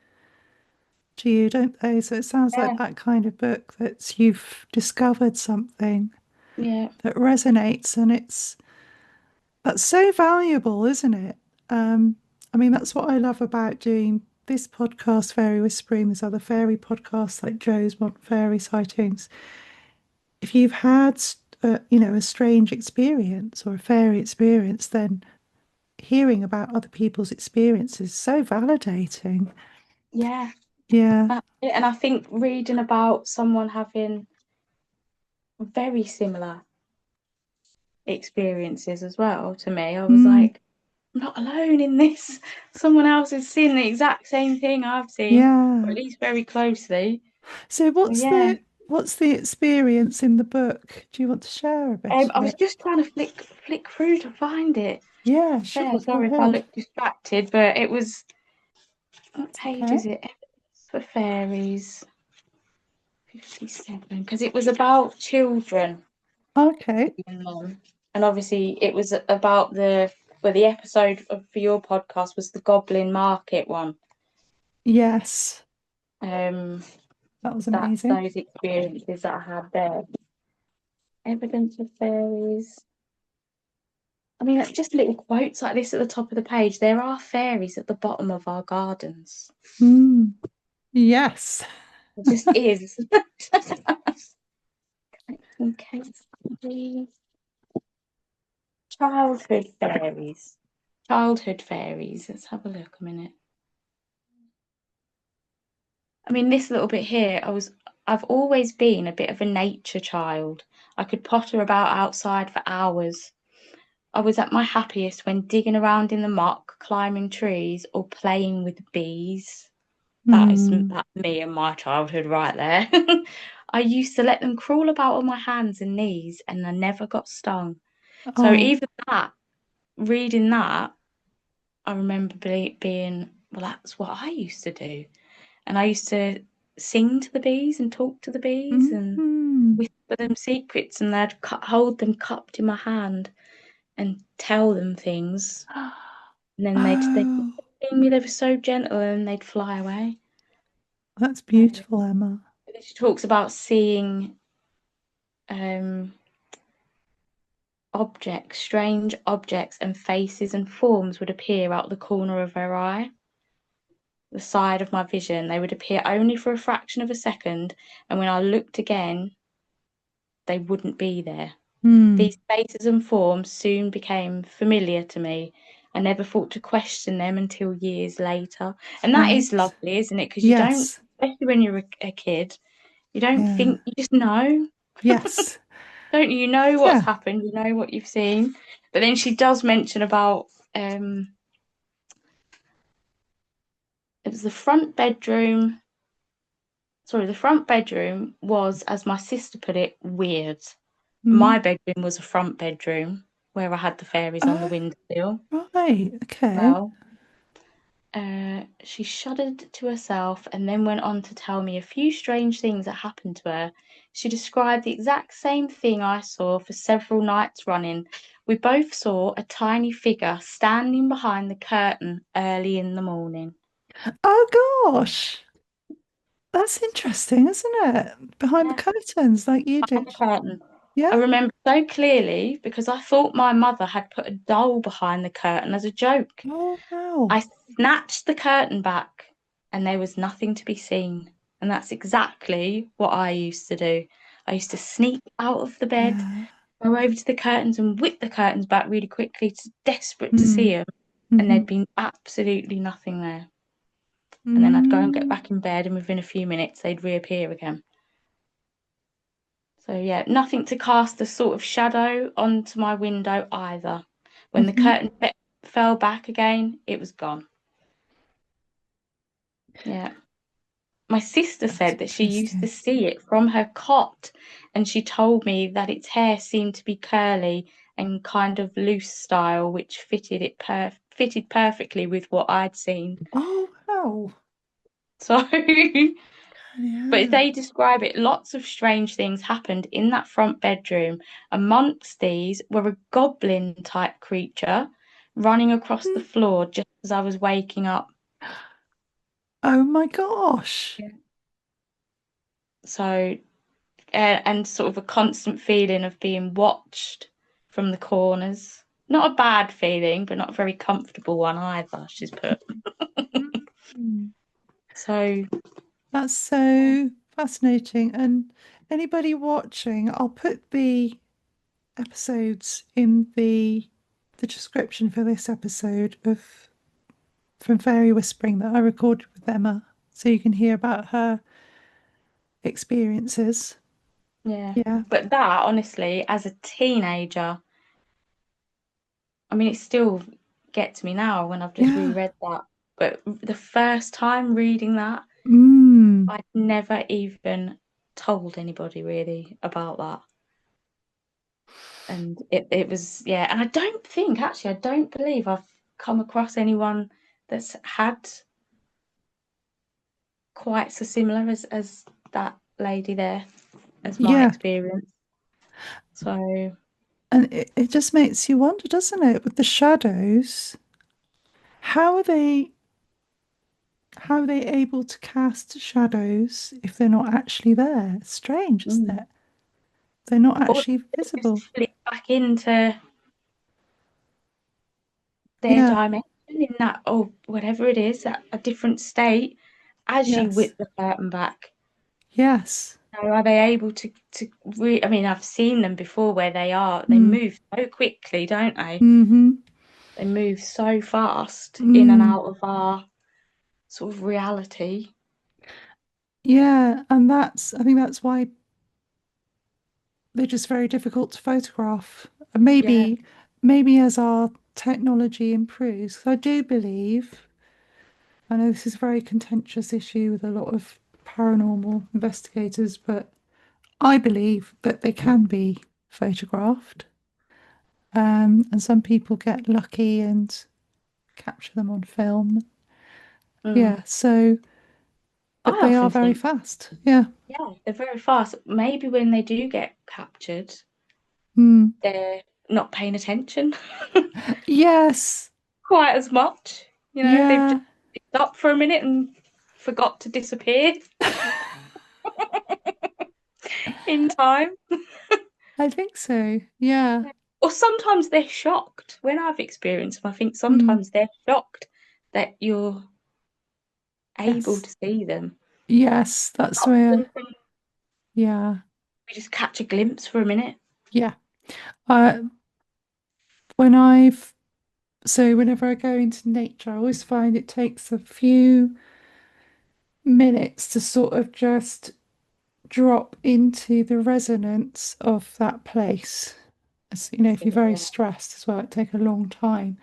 you, don't they? So it sounds like Yeah, that kind of book that you've discovered something yeah, that resonates, and that's so valuable, isn't it? Um, I mean, that's what I love about doing this podcast, Fairy Whispering. There's other fairy podcasts like Joe's Modern Fairy Sightings. If you've had, a strange experience or a fairy experience, then hearing about other people's experiences is so validating. yeah. Yeah. And I think reading about someone having very similar experiences as well to me, I was Mm, like, I'm not alone in this. Someone else has seen the exact same thing I've seen, or at yeah. least very closely. So So yeah. what's the experience in the book? Do you want to share a bit I of was it? just trying to flick through to find it. Yeah, Yeah, sure, go sorry if I ahead. look distracted, but it was, what It's page okay. is it? For fairies, 57, because it was about children Okay. being mum. And obviously it was about the episode for your podcast was the Goblin Market one. Yes, Um, that was that's amazing. those experiences that I had there. Evidence of fairies. I mean, just little quotes like this at the top of the page. There are fairies at the bottom of our gardens. Mm, yes. It just is. Okay. Childhood fairies. Childhood fairies. Let's have a look a minute. I mean, this little bit here, I've always been a bit of a nature child. I could potter about outside for hours. I was at my happiest when digging around in the muck, climbing trees, or playing with bees. That's Mm. me and my childhood right there. I used to let them crawl about on my hands and knees, and I never got stung. So Oh, even that, reading that, I remember being, well, that's what I used to do. And I used to sing to the bees and talk to the bees and mm. whisper them secrets, and I'd hold them cupped in my hand and tell them things. And then they'd Oh, sing me, they were so gentle, and they'd fly away. that's beautiful, Emma. She talks about seeing um, objects, strange objects, and faces and forms would appear out the corner of her eye, the side of my vision. They would appear only for a fraction of a second, and when I looked again, they wouldn't be there. Mm. These faces and forms soon became familiar to me. I never thought to question them until years later. And that is Right. lovely, isn't it? Because you don't, Yes. especially when you're a kid, you don't Yeah. think, you just know. Yes. don't you know what's Yeah. happened? You know what you've seen. But then she does mention about it was the front bedroom. Sorry, the front bedroom was, as my sister put it, weird. Mm. My bedroom was a front bedroom where I had the fairies on the Oh, windowsill. right. Okay. Well, she shuddered to herself and then went on to tell me a few strange things that happened to her. She described the exact same thing I saw for several nights running. We both saw a tiny figure standing behind the curtain early in the morning. Oh gosh. That's interesting, isn't it? Behind the Yeah, curtains, like you behind the did. curtain. I Yeah. remember so clearly because I thought my mother had put a doll behind the curtain as a joke. Oh wow. I snatched the curtain back and there was nothing to be seen. And that's exactly what I used to do. I used to sneak out of the bed, Yeah. go over to the curtains and whip the curtains back really quickly, desperate to see Mm. them. And Mm-hmm. there'd been absolutely nothing there. And then I'd go and get Mm. back in bed, and within a few minutes, they'd reappear again. So, yeah, nothing to cast a sort of shadow onto my window either. When the Mm-hmm. curtain fell back again, it was gone. Yeah. My sister That's said that she used to interesting. see it from her cot, and she told me that its hair seemed to be curly and kind of loose style, which fitted perfectly with what I'd seen. Oh wow. So, but Yeah. they describe it, lots of strange things happened in that front bedroom. Amongst these were a goblin type creature running across the Mm. floor just as I was waking up. Oh my gosh. Yeah. So and sort of a constant feeling of being watched from the corners. Not a bad feeling, but not a very comfortable one either, she's put. Mm. So, That's so fascinating. And anybody watching, I'll put the episodes in the description for this episode of from Fairy Whispering that I recorded with Emma, so you can hear about her experiences. yeah. Yeah. But that, honestly, as a teenager, I mean, it still gets me now when I've just Yeah. reread that. But the first time reading that, Mm. I'd never even told anybody really about that. And it was, yeah. And I don't think, actually, I don't believe I've come across anyone that's had quite so similar as that lady there as my Yeah. experience. So, And it just makes you wonder, doesn't it, with the shadows, how are they how are they able to cast shadows if they're not actually there? It's strange, isn't mm. it? They're not Or actually they just visible. flip back into their Yeah. dimension in that, or whatever it is, a different state as you Yes. whip the curtain back. Yes. So are they able I mean, I've seen them before where they Mm. move so quickly, don't they? Mm-hmm. They move so fast in and Mm. out of our sort of reality. Yeah, and I think that's why they're just very difficult to photograph. And Yeah. maybe as our technology improves, 'cause I do believe, I know this is a very contentious issue with a lot of paranormal investigators, but I believe that they can be photographed. And some people get lucky and capture them on film. Mm. Yeah, so, but I they are often very think, fast. Yeah. yeah, they're very fast. Maybe when they do get captured, Mm. they're not paying attention Yes. quite as much. You know, they've just Yeah. stopped for a minute and forgot to disappear in time. I think so. Yeah. Or sometimes they're shocked. When I've experienced them, I think Mm. sometimes they're shocked that you're able Yes. to see them. Yes, that's Often where, yeah, we just catch a glimpse for a minute. yeah. Uh, when I've, so whenever I go into nature, I always find it takes a few minutes to sort of just drop into the resonance of that place. You know, if you're very Yeah. stressed as well, it take a long time.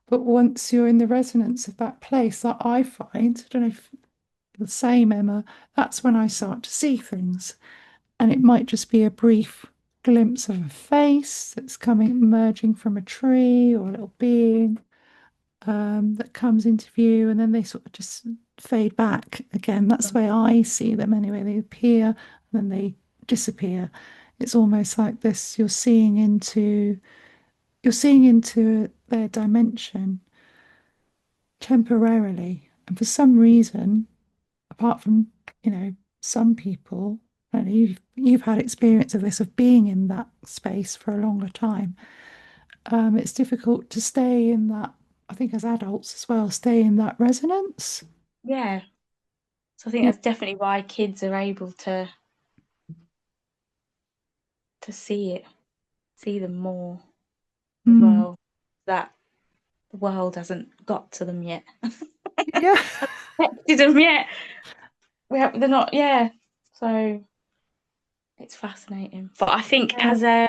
But once you're in the resonance of that place, that I find, I don't know if the same, Emma, that's when I start to see things. And it might just be a brief glimpse of a face that's coming, emerging from a tree or a little being that comes into view, and then they sort of just fade back again. That's the way I see them anyway. They appear and then they disappear. It's almost like this, you're seeing into their dimension temporarily. And for some reason, apart from, you know, some people, and you've had experience of this, of being in that space for a longer time. It's difficult to stay in that, I think as adults as well, stay in that resonance. Yeah. So I think Yeah. that's definitely why kids are able to see them more as Mm. well. That the world hasn't got to them yet. Yeah. Affected them yet. They're not, yeah. So it's fascinating. But I think Yeah.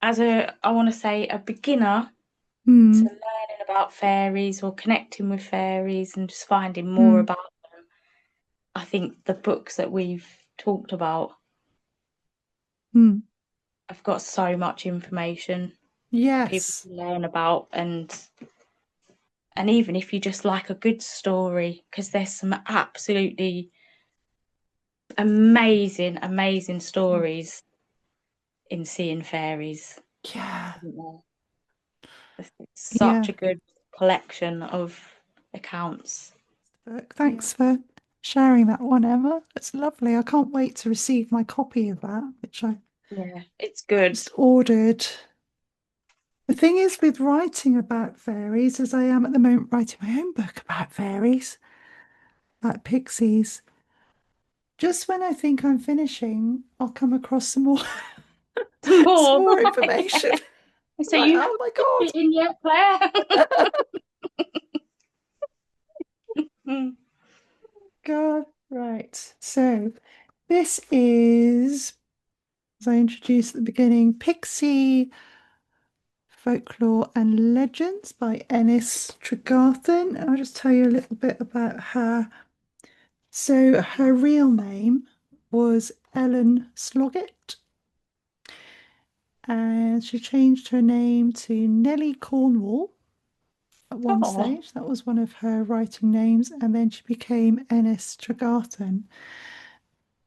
I want to say a beginner to Mm. learning about fairies or connecting with fairies and just finding more Mm. about them, I think the books that we've talked about Mm. have got so much information for people Yes. to learn about, and even if you just like a good story, because there's some absolutely amazing stories in seeing fairies, Yeah. isn't there? It's Yeah. such a good collection of accounts. Yeah. Thanks for sharing that one, Emma. It's lovely. I can't wait to receive my copy of that, which I Yeah, it's good. just ordered. The thing is with writing about fairies, as I am at the moment writing my own book about fairies, about pixies, just when I think I'm finishing, I'll come across some more some More. more Yeah. information. So Like, you oh my God. haven't been yet, Claire? Mm. God. Right. So this is, as I introduced at the beginning, Pixie Folklore and Legends by Ennis Tregarthen. And I'll just tell you a little bit about her. So her real name was Ellen Sloggett, and she changed her name to Nellie Cornwall at one Oh, stage. That was one of her writing names, and then she became Ennis Tregarthen.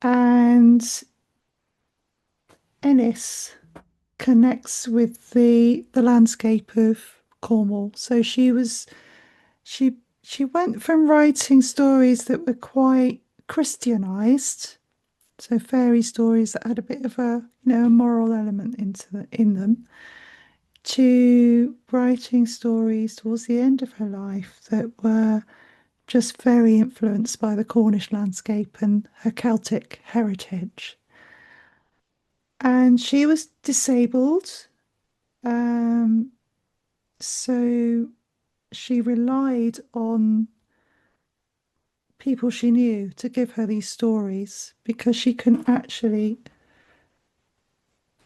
And Ennis connects with the landscape of Cornwall. So she went from writing stories that were quite Christianized, so fairy stories that had a bit of a, a moral element in them, to writing stories towards the end of her life that were just very influenced by the Cornish landscape and her Celtic heritage. And she was disabled, um, so she relied on people she knew to give her these stories because she couldn't actually.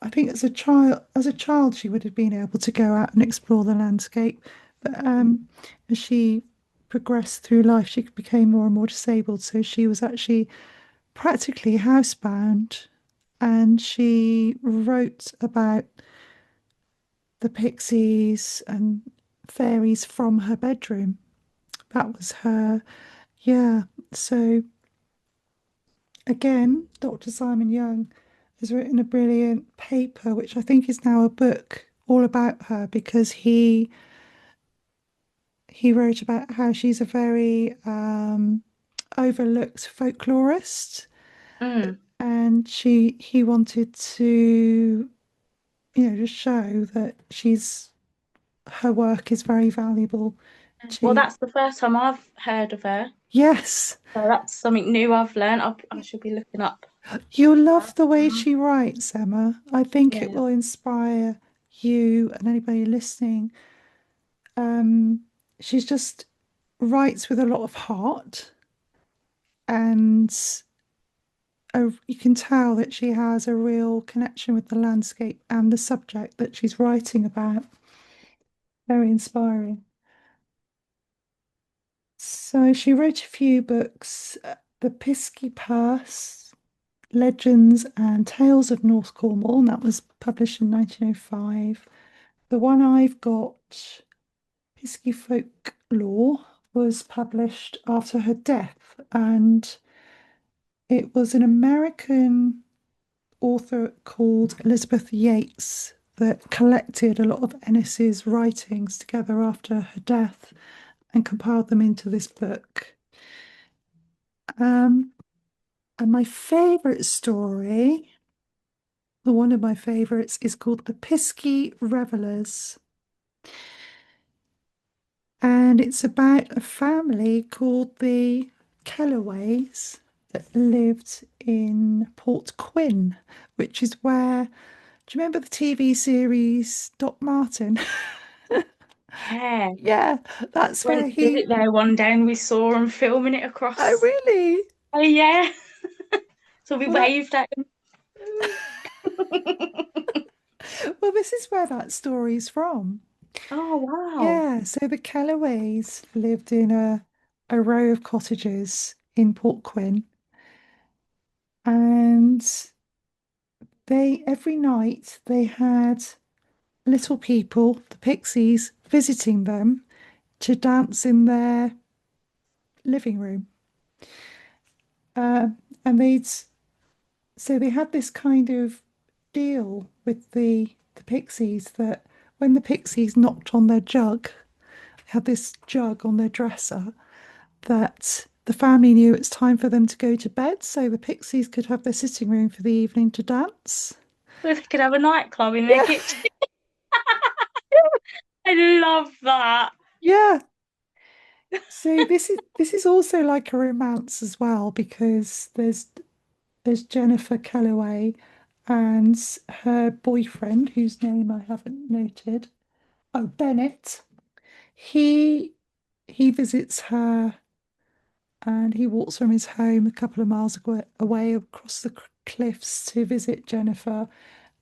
I think as a child she would have been able to go out and explore the landscape, but as she progressed through life, she became more and more disabled. So she was actually practically housebound, and she wrote about the pixies and fairies from her bedroom. That was her, yeah. So again, Dr. Simon Young has written a brilliant paper, which I think is now a book all about her because he wrote about how she's a very overlooked folklorist, mm. and he wanted to, just show that her work is very valuable Well, to. that's the first time I've heard of her. Yes, So that's something new I've learned. I should be looking up you'll that. love the way she writes, Emma. I think it Yeah. will inspire you and anybody listening. She's just writes with a lot of heart, and you can tell that she has a real connection with the landscape and the subject that she's writing about. Very inspiring. So she wrote a few books, The Pisky Purse, Legends and Tales of North Cornwall, and that was published in 1905. The one I've got, Pisky Folklore, was published after her death, and it was an American author called Elizabeth Yates that collected a lot of Ennis's writings together after her death and compiled them into this book. Um, and my favourite story, or one of my favourites, is called The Pisky Revellers. And it's about a family called the Kelloways that lived in Port Quinn, which is where, do you remember the TV series Doc Martin? Yeah. Yeah, that's where Went to visit he. there one day and we saw him filming it Oh, across. really? Oh, yeah. So we Well, that, waved at him. well, this is where that story's from. Oh, wow. Yeah, so the Kelloways lived in a row of cottages in Port Quinn, and they every night they had little people, the pixies, visiting them to dance in their living room. Uh, and they had this kind of deal with the pixies that when the pixies knocked on their jug, they had this jug on their dresser that the family knew it's time for them to go to bed, so the pixies could have their sitting room for the evening to dance. So they could have a nightclub in their Yeah, kitchen. I love that. yeah. So this is also like a romance as well because there's Jennifer Calloway and her boyfriend, whose name I haven't noted. Oh, Bennett. He he visits her and he walks from his home a couple of miles away across the cliffs to visit Jennifer.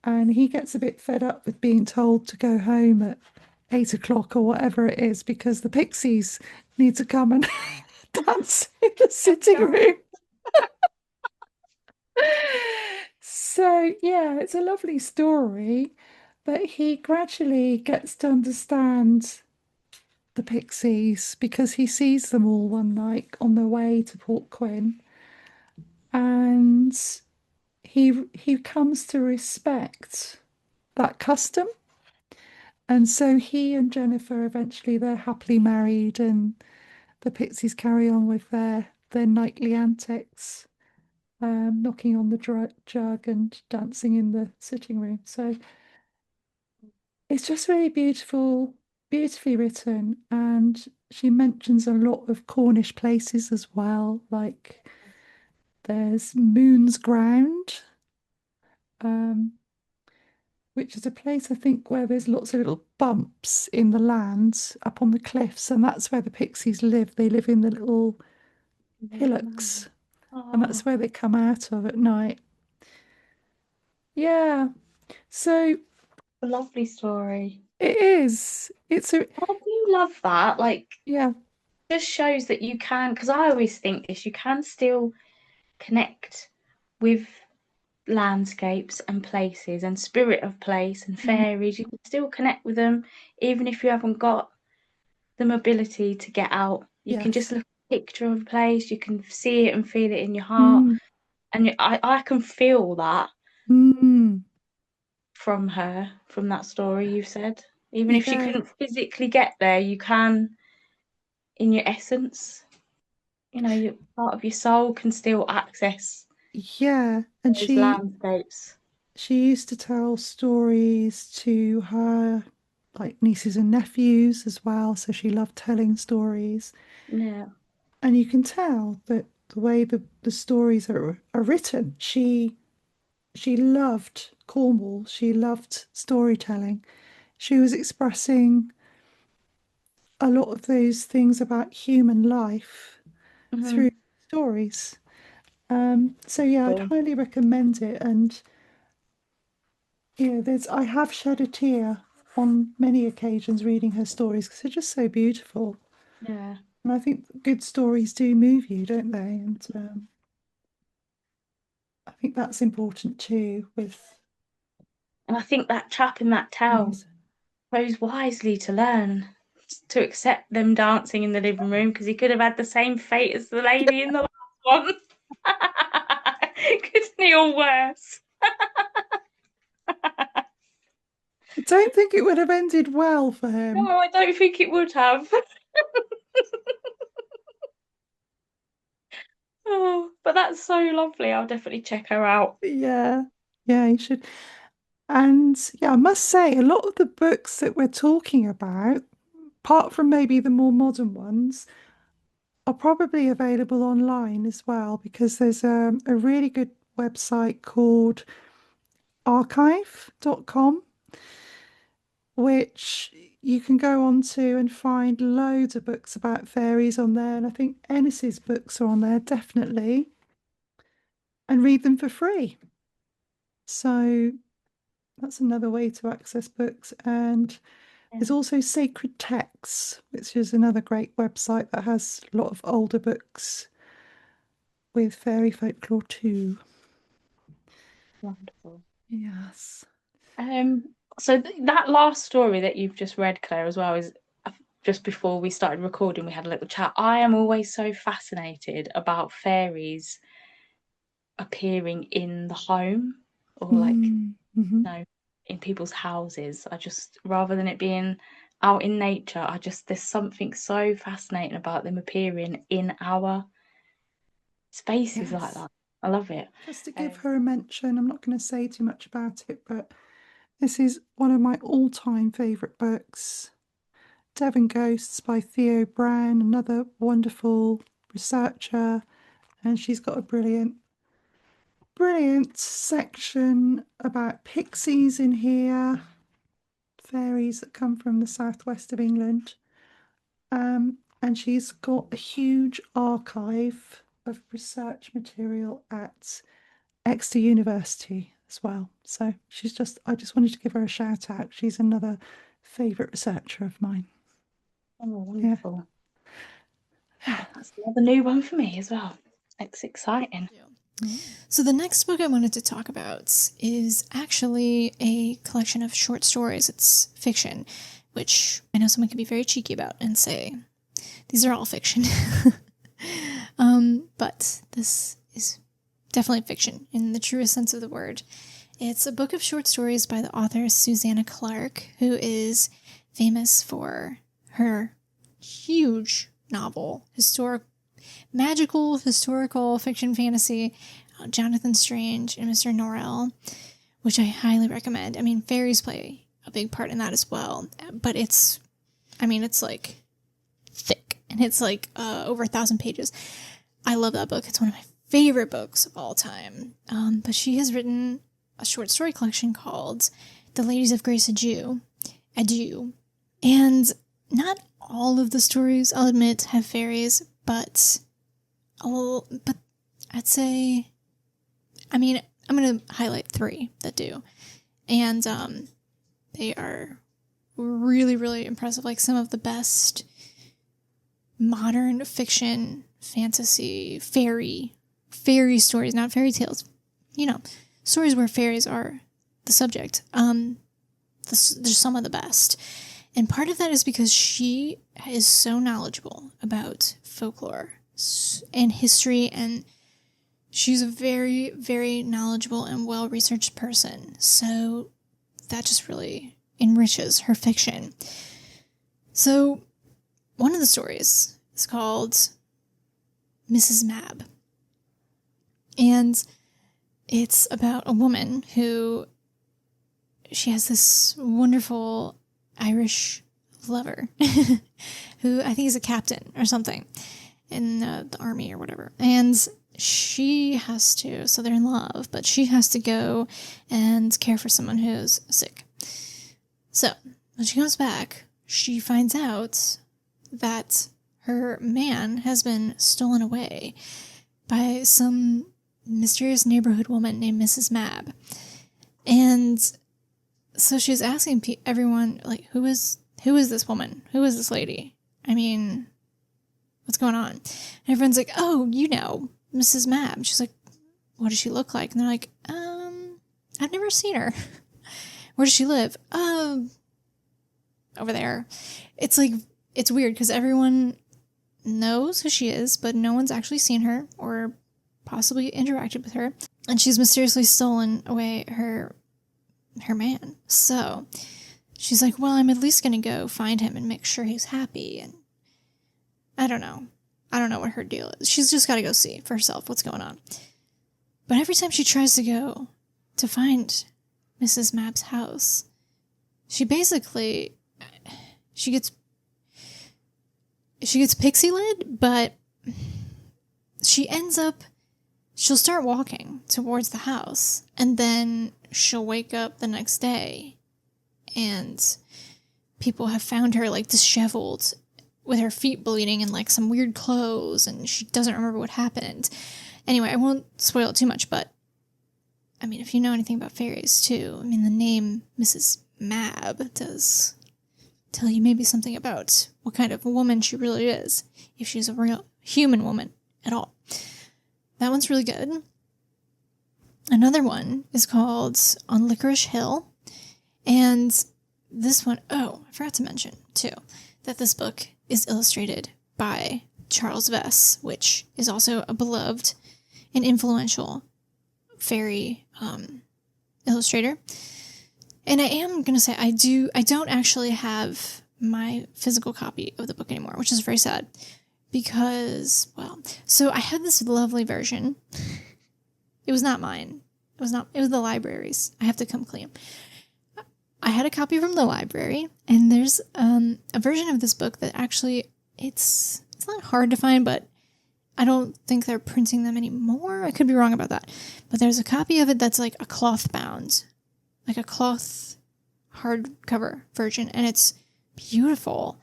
And he gets a bit fed up with being told to go home at 8 o'clock or whatever it is because the pixies need to come and dance in the sitting room. So, yeah, it's a lovely story, but he gradually gets to understand the pixies because he sees them all one night on their way to Port Quinn, and he comes to respect that custom. And so he and Jennifer eventually they're happily married, and the pixies carry on with their nightly antics, knocking on the jug and dancing in the sitting room. So it's just really beautiful, beautifully written. And she mentions a lot of Cornish places as well. Like there's Moon's Ground, um, which is a place I think where there's lots of little bumps in the land up on the cliffs. And that's where the pixies live. They live in the little hillocks. And that's Oh, where they come out of at night. Yeah. So a lovely story. it is. It's a, I do love that. Like, yeah. just shows that you can, because I always think this, you can still connect with landscapes and places and spirit of place and Mm, fairies. You can still connect with them, even if you haven't got the mobility to get out. You can just yes. look at a picture of a place, you can see it and feel it in your heart. Mm, And I can feel that mm, from her, from that story you've said. Even if she yeah. couldn't physically get there, you can, in your essence, your part of your soul can still access Yeah. And those landscapes. she used to tell stories to her like nieces and nephews as well. So she loved telling stories. Yeah. And you can tell that the way the stories are written, she loved Cornwall. She loved storytelling. She was expressing a lot of those things about human life Hmm. through stories. So yeah, I'd Cool. highly recommend it. And there's I have shed a tear on many occasions reading her stories because they're just so beautiful. Yeah. And I think good stories do move you, don't they? And I think that's important too with And I think that chap in that tale stories. chose wisely to learn to accept them dancing in the living room because he could have had the same fate as the lady in the last one. Couldn't he, or worse? I don't think it would have ended well for No, him. I don't think it would have. Oh, but that's so lovely. I'll definitely check her out. Yeah, yeah, you should. And yeah, I must say, a lot of the books that we're talking about, apart from maybe the more modern ones, are probably available online as well because there's a really good website called archive.com, which you can go onto and find loads of books about fairies on there. And I think Ennis's books are on there definitely, and read them for free. So that's another way to access books. And there's Yeah, also Sacred Texts, which is another great website that has a lot of older books with fairy folklore too. wonderful. Yes. So that last story that you've just read, Claire, as well, is just before we started recording, we had a little chat. I am always so fascinated about fairies appearing in the home or like, Mm-hmm. in people's houses. I just, rather than it being out in nature, there's something so fascinating about them appearing in our spaces like Yes. that. I love it. Just to give Um, her a mention, I'm not going to say too much about it, but this is one of my all-time favourite books. Devon Ghosts by Theo Brown, another wonderful researcher, and she's got a brilliant section about pixies in here, fairies that come from the southwest of England. And she's got a huge archive of research material at Exeter University as well. So I just wanted to give her a shout out. She's another favourite researcher of mine. oh, Yeah. wonderful. That's another new one for me as well. It's exciting. So the next book I wanted to talk about is actually a collection of short stories. It's fiction, which I know someone could be very cheeky about and say, these are all fiction. But this is definitely fiction in the truest sense of the word. It's a book of short stories by the author Susanna Clarke, who is famous for her huge novel, magical historical fiction fantasy, Jonathan Strange and Mr. Norrell, which I highly recommend. I mean, fairies play a big part in that as well, but it's like thick and it's like over 1,000 pages. I love that book. It's one of my favorite books of all time. But she has written a short story collection called The Ladies of Grace Adieu. And not all of the stories, I'll admit, have fairies, but I'd say, I'm going to highlight 3 that do. And they are really, really impressive. Like some of the best modern fiction, fantasy, fairy stories, not fairy tales. Stories where fairies are the subject. They're some of the best. And part of that is because she is so knowledgeable about folklore and history, and she's a very, very knowledgeable and well-researched person. So that just really enriches her fiction. So one of the stories is called Mrs. Mab. And it's about a woman who, she has this wonderful Irish lover who I think is a captain or something in the army or whatever. And so they're in love, but she has to go and care for someone who's sick. So when she comes back, she finds out that her man has been stolen away by some mysterious neighborhood woman named Mrs. Mab. And so she was asking everyone, like, who is this woman? Who is this lady? I mean, what's going on? And everyone's like, oh, Mrs. Mab. She's like, what does she look like? And they're like, I've never seen her. Where does she live? Over there. It's like, it's weird because everyone knows who she is, but no one's actually seen her or possibly interacted with her. And she's mysteriously stolen away her man. So she's like, well, I'm at least going to go find him and make sure he's happy. And I don't know what her deal is. She's just got to go see for herself what's going on. But every time she tries to go to find Mrs. Mab's house, she basically, she gets pixie-led, but she'll start walking towards the house, and then she'll wake up the next day, and people have found her, like, disheveled, with her feet bleeding and, like, some weird clothes, and she doesn't remember what happened. Anyway, I won't spoil it too much, but, I mean, if you know anything about fairies, too, I mean, the name Mrs. Mab does tell you maybe something about what kind of woman she really is, if she's a real human woman at all. That one's really good. Another one is called On Licorice Hill, and this one, I forgot to mention, too, that this book is illustrated by Charles Vess, which is also a beloved and influential fairy illustrator. And I am going to say I don't actually have my physical copy of the book anymore, which is very sad because, well, so I had this lovely version. It was not mine. It was the library's. I have to come clean. I had a copy from the library, and there's a version of this book that actually, it's not hard to find, but I don't think they're printing them anymore. I could be wrong about that. But there's a copy of it that's like a cloth bound, like a cloth hardcover version, and it's beautiful.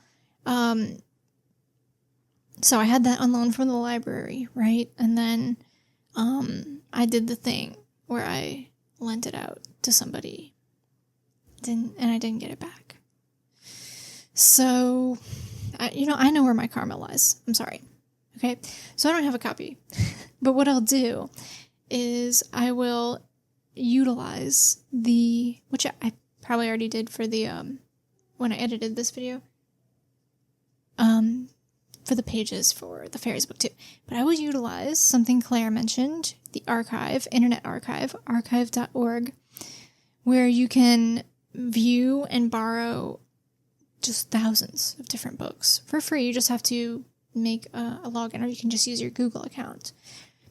So I had that on loan from the library, right? And then I did the thing where I lent it out to somebody, and I didn't get it back. So, I know where my karma lies. I'm sorry. Okay? So I don't have a copy. But what I'll do is I will utilize which I probably already did for the, when I edited this video, for the pages for the fairies book too. But I will utilize something Claire mentioned, the archive, Internet Archive, archive.org, where you can view and borrow just thousands of different books for free. You just have to make a login, or you can just use your Google account.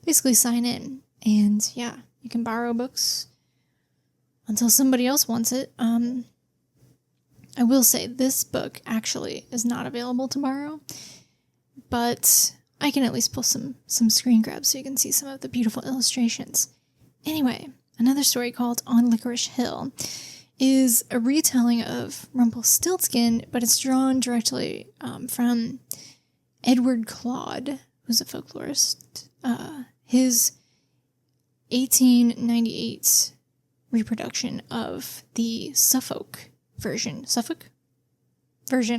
Basically sign in, and yeah, you can borrow books until somebody else wants it. I will say this book actually is not available to borrow, but I can at least pull some screen grabs so you can see some of the beautiful illustrations. Anyway, another story called On Licorice Hill is a retelling of Rumpelstiltskin, but it's drawn directly from Edward Claude, who's a folklorist. His 1898 reproduction of the Suffolk version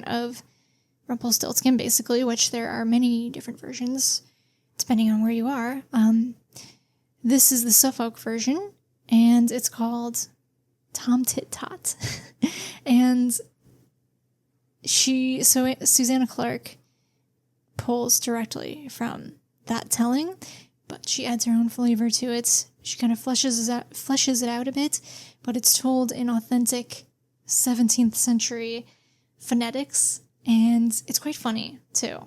of Rumpelstiltskin, basically, which there are many different versions depending on where you are. This is the Suffolk version, and it's called Tom Tit Tot. And Susanna Clark pulls directly from that telling, but she adds her own flavor to it. She kind of fleshes it out a bit, but it's told in authentic 17th century phonetics, and it's quite funny too.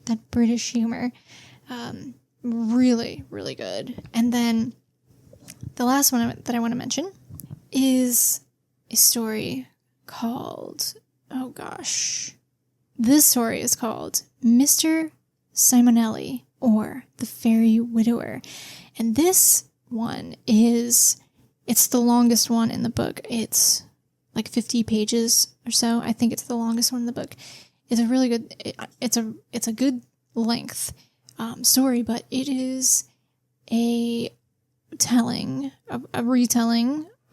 That British humor, really, really good. And then the last one that I want to mention is a story called, this story is called Mr. Simonelli, or The Fairy Widower. And this one it's the longest one in the book. It's like 50 pages or so. I think it's the longest one in the book. It's a really good, it's a good length. story, but it is a retelling, her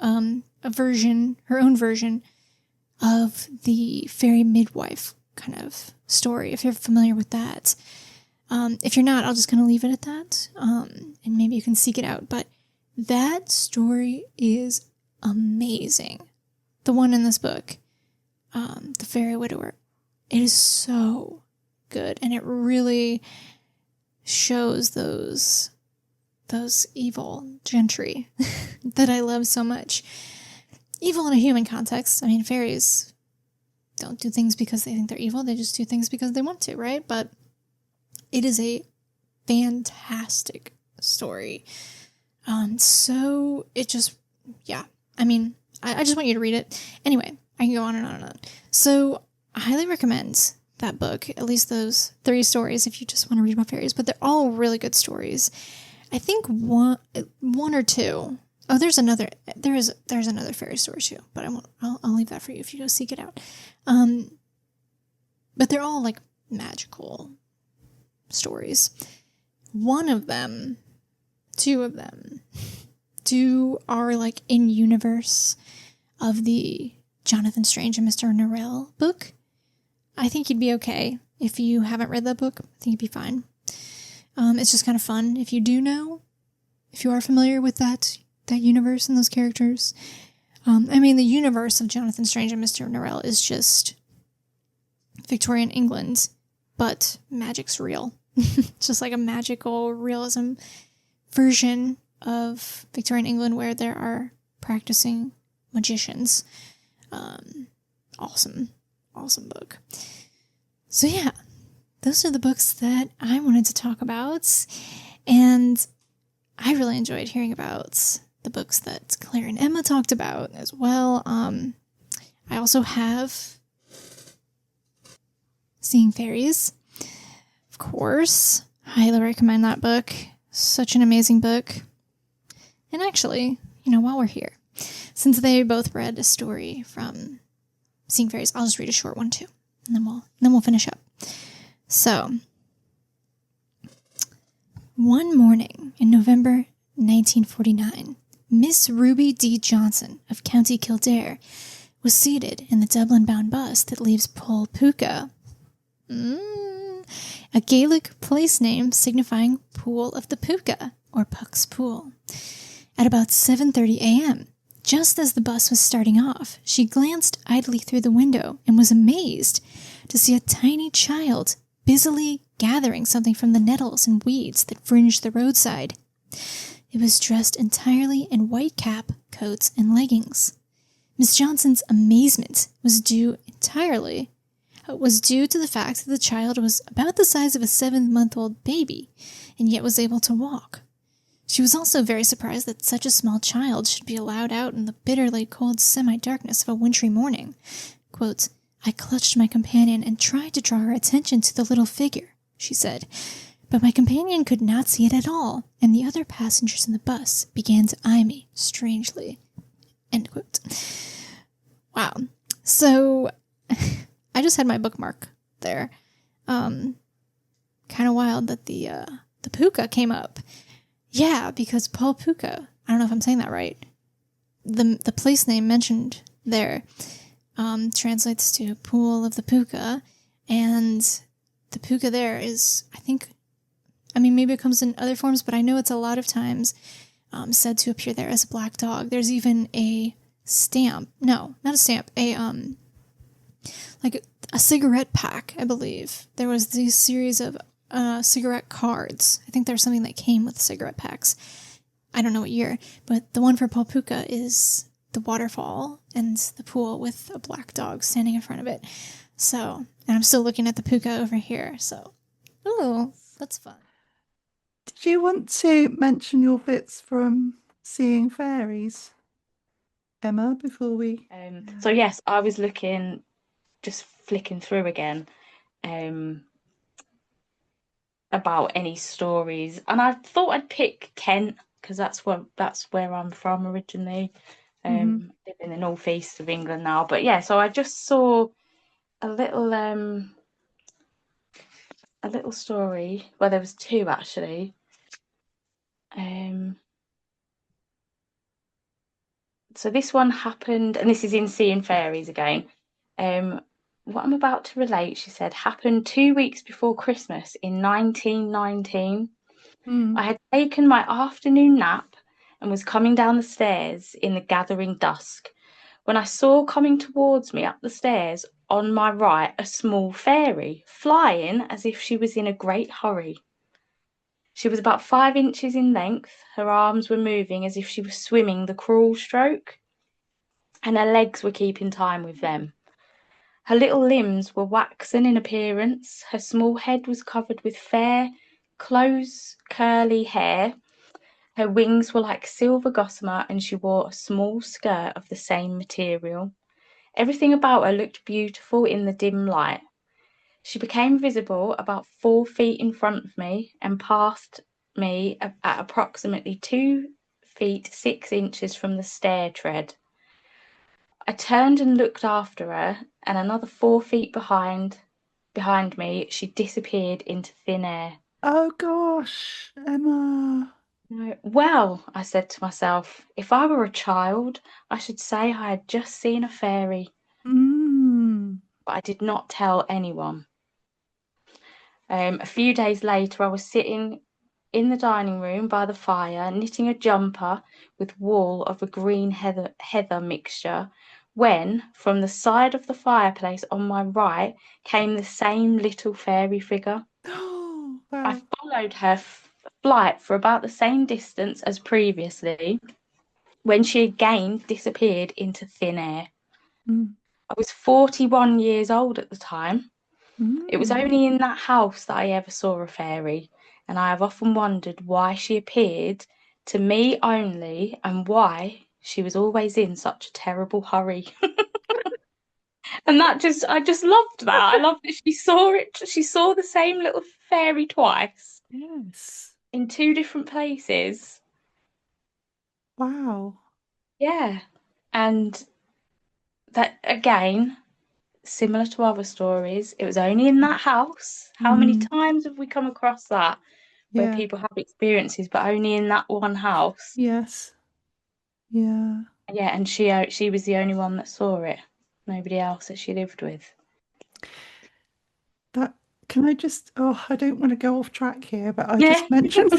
own version of the fairy midwife kind of story, if you're familiar with that. If you're not, I'll just kind of leave it at that, and maybe you can seek it out. But that story is amazing. The one in this book, The Fairy Widower, it is so good, and it really shows those evil gentry that I love so much. Evil in a human context. I mean, fairies don't do things because they think they're evil. They just do things because they want to, right? But it is a fantastic story. So it just, yeah. I mean, I just want you to read it. Anyway, I can go on and on and on. So I highly recommend that book, at least those 3 stories, if you just want to read about fairies. But they're all really good stories. I think one or two. Oh, there's another fairy story too, but I'll leave that for you if you go seek it out. But they're all like magical stories. Two of them are like in universe of the Jonathan Strange and Mr. Norrell book. I think you'd be okay if you haven't read that book. I think you'd be fine. It's just kind of fun if you are familiar with that universe and those characters. I mean, the universe of Jonathan Strange and Mr. Norrell is just Victorian England, but magic's real. It's just like a magical realism version of Victorian England where there are practicing magicians. Awesome book. So yeah, those are the books that I wanted to talk about, and I really enjoyed hearing about the books that Claire and Emma talked about as well. I also have Seeing Fairies, of course. Highly recommend that book. Such an amazing book. And actually, while we're here, since they both read a story from Seeing Fairies, I'll just read a short one too, and then we'll finish up. So, one morning in November 1949, Miss Ruby D. Johnson of County Kildare was seated in the Dublin-bound bus that leaves Polpuka, a Gaelic place name signifying Pool of the Puka, or Puck's Pool. At about 7:30 a.m., just as the bus was starting off, she glanced idly through the window and was amazed to see a tiny child busily gathering something from the nettles and weeds that fringed the roadside. It was dressed entirely in white cap, coats, and leggings. Miss Johnson's amazement was due to the fact that the child was about the size of a 7-month-old baby, and yet was able to walk. She was also very surprised that such a small child should be allowed out in the bitterly cold semi-darkness of a wintry morning. Quote, "I clutched my companion and tried to draw her attention to the little figure," she said, "but my companion could not see it at all, and the other passengers in the bus began to eye me strangely." End quote. Wow. So, I just had my bookmark there. Kind of wild that the puka came up. Yeah, because Paul Puka, I don't know if I'm saying that right. The place name mentioned there translates to Pool of the Puka, and the puka there is, maybe it comes in other forms, but I know it's a lot of times said to appear there as a black dog. There's even a stamp. No, not a stamp. Like a cigarette pack, I believe. There was these series of cigarette cards. I think there's something that came with cigarette packs. I don't know what year, but the one for Polpuka is the waterfall and the pool with a black dog standing in front of it. So, and I'm still looking at the puka over here. So, oh, that's fun. Did you want to mention your bits from Seeing Fairies, Emma, before we... So yes, I was just flicking through again, about any stories, and I thought I'd pick Kent because that's where I'm from originally. Living in the northeast of England now, but yeah. So I just saw a little a little story. Well, there was two actually. So this one happened, and this is in Seeing Fairies again. Um, what I'm about to relate, she said, happened 2 weeks before Christmas in 1919. I Mm. had taken my afternoon nap and was coming down the stairs in the gathering dusk when I saw coming towards me up the stairs on my right a small fairy, flying as if she was in a great hurry. She was about 5 inches in length, her arms were moving as if she was swimming the crawl stroke, and her legs were keeping time with them. Her little limbs were waxen in appearance, her small head was covered with fair, close, curly hair, her wings were like silver gossamer, and she wore a small skirt of the same material. Everything about her looked beautiful in the dim light. She became visible about 4 feet in front of me and passed me at approximately 2 feet 6 inches from the stair tread. I turned and looked after her, and another 4 feet behind me, she disappeared into thin air. Oh gosh, Emma. No. Well, I said to myself, if I were a child, I should say I had just seen a fairy, Mm. but I did not tell anyone. A few days later, I was sitting in the dining room by the fire, knitting a jumper with wool of a green heather mixture, when from the side of the fireplace on my right came the same little fairy figure. Oh, I wow. followed her flight for about the same distance as previously, when she again disappeared into thin air. Mm. I was 41 years old at the time. It was Mm. only in that house that I ever saw a fairy, and I have often wondered why she appeared to me only and why she was always in such a terrible hurry. And I just loved that. I loved that she saw it. She saw the same little fairy twice Yes. in two different places. Wow. Yeah. And that again, similar to other stories, it was only in that house. How many Mm. times have we come across that? Where Yeah. people have experiences, but only in that one house. Yes. Yeah. Yeah, and she was the only one that saw it. Nobody else that she lived with. That can I just oh, I don't want to go off track here, but I Yeah. just mentioned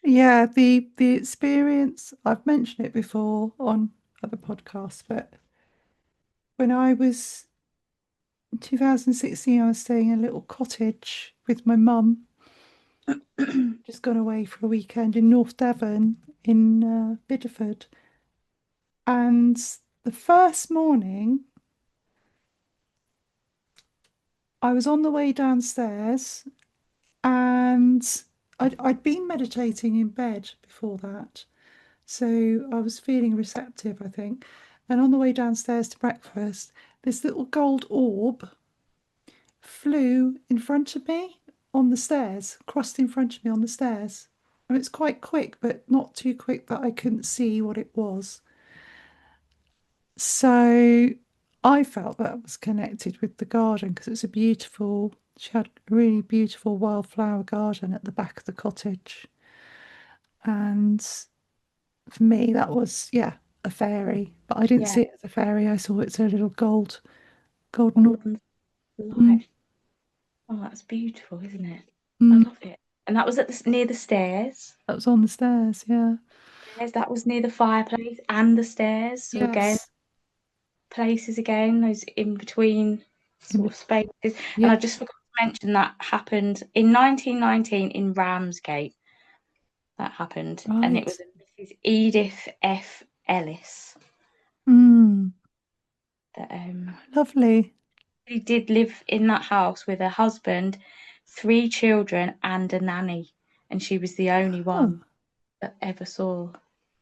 yeah, the experience, I've mentioned it before on other podcasts, but when I was in 2016, I was staying in a little cottage with my mum, just gone away for a weekend in North Devon in Bideford. And the first morning, I was on the way downstairs and I'd been meditating in bed before that. So I was feeling receptive, I think. And on the way downstairs to breakfast, this little gold orb flew in front of me on the stairs, crossed in front of me on the stairs. And it's quite quick, but not too quick that I couldn't see what it was. So I felt that was connected with the garden because it's a beautiful, she had a really beautiful wildflower garden at the back of the cottage. And for me, that was, yeah, a fairy. But I didn't Yeah. see it as a fairy. I saw it's a little golden orb. Golden Mm, light. Oh, that's beautiful, isn't it? I mm. love it. And that was at near the stairs. That was on the stairs, yeah. That was near the fireplace and the stairs. So again, Yes. places again, those in between In sort of bet- spaces. And I yes. just forgot to mention that happened in 1919 in Ramsgate. That happened, and it Right. was a Mrs. Edith F. Ellis Mm. that Lovely. she did live in that house with her husband, three children, and a nanny, and she was the only Oh, one that ever saw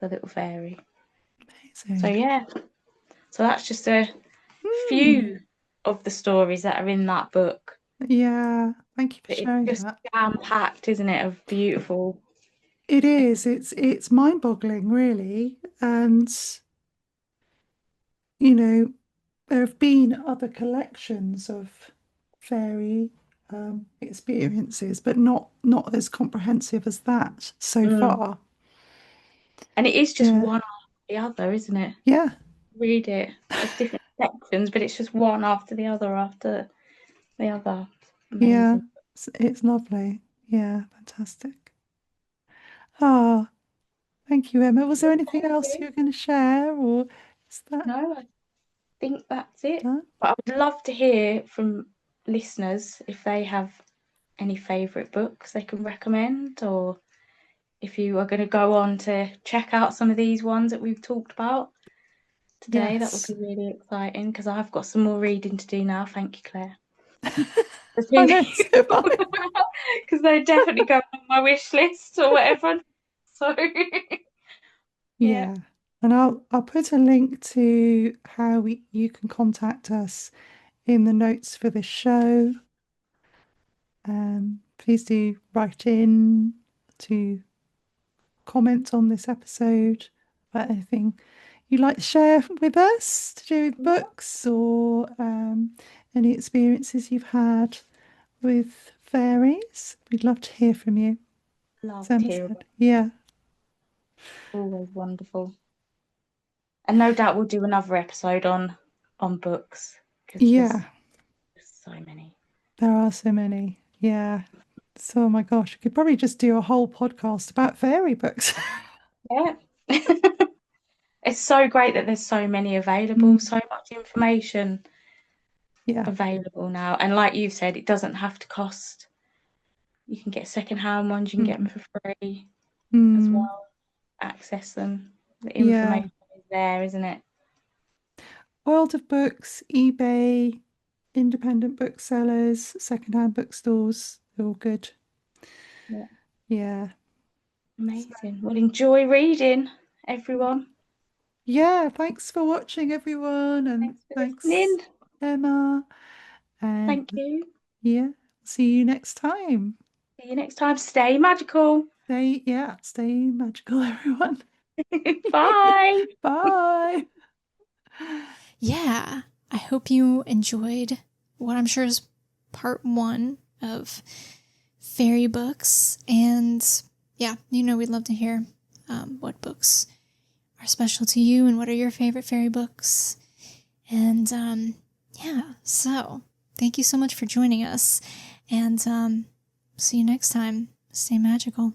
the little fairy. So amazing. yeah, so that's just a Mm. few of the stories that are in that book. Yeah. Thank you for It's sharing just that. jam-packed, isn't it, of beautiful. It is. It's mind-boggling, really. And you know, there have been other collections of fairy experiences, but not as comprehensive as that so Mm. far. And it is just Yeah, one after the other, isn't it? yeah, Read it. There's different sections, but it's just one after the other after the other. yeah. Amazing. It's lovely. Yeah, fantastic. Ah, thank you, Emma. Was there anything Thank else you. you were going to share, or is that No, I think that's it. done? But I would love to hear from listeners if they have any favourite books they can recommend, or if you are going to go on to check out some of these ones that we've talked about today. That would Yes. be really exciting because I've got some more reading to do now. Thank you, Claire. I know, so have I. Because they definitely go on my wish list or whatever. So yeah, Yeah. And I'll put a link to how you can contact us in the notes for this show. Please do write in to comment on this episode about anything you'd like to share with us to do with yeah, books, or any experiences you've had with fairies. We'd love to hear from you. As love to Emma hear said. about Yeah. always wonderful. And no doubt we'll do another episode on books because there's Yeah. so many. There are so many. Yeah. So, oh my gosh, we could probably just do a whole podcast about fairy books. Yeah. It's so great that there's so many available, Mm, so much information yeah. available now. And like you said, it doesn't have to cost. You can get secondhand ones, you can get them Mm, for free as mm, well. Access them. The yeah. information is there, isn't it? World of Books, eBay, independent booksellers, secondhand bookstores. They're all good. Yeah. Yeah. Amazing. Well, enjoy reading, everyone. Yeah. Thanks for watching, everyone. And Thanks for thanks, listening. Emma. And Thank you. yeah, see you next time. See you next time. Stay magical. Stay magical, everyone. Bye. Bye. Yeah, I hope you enjoyed what I'm sure is part 1 of fairy books. And yeah, we'd love to hear what books are special to you and what are your favorite fairy books. And yeah, so thank you so much for joining us. And see you next time. Stay magical.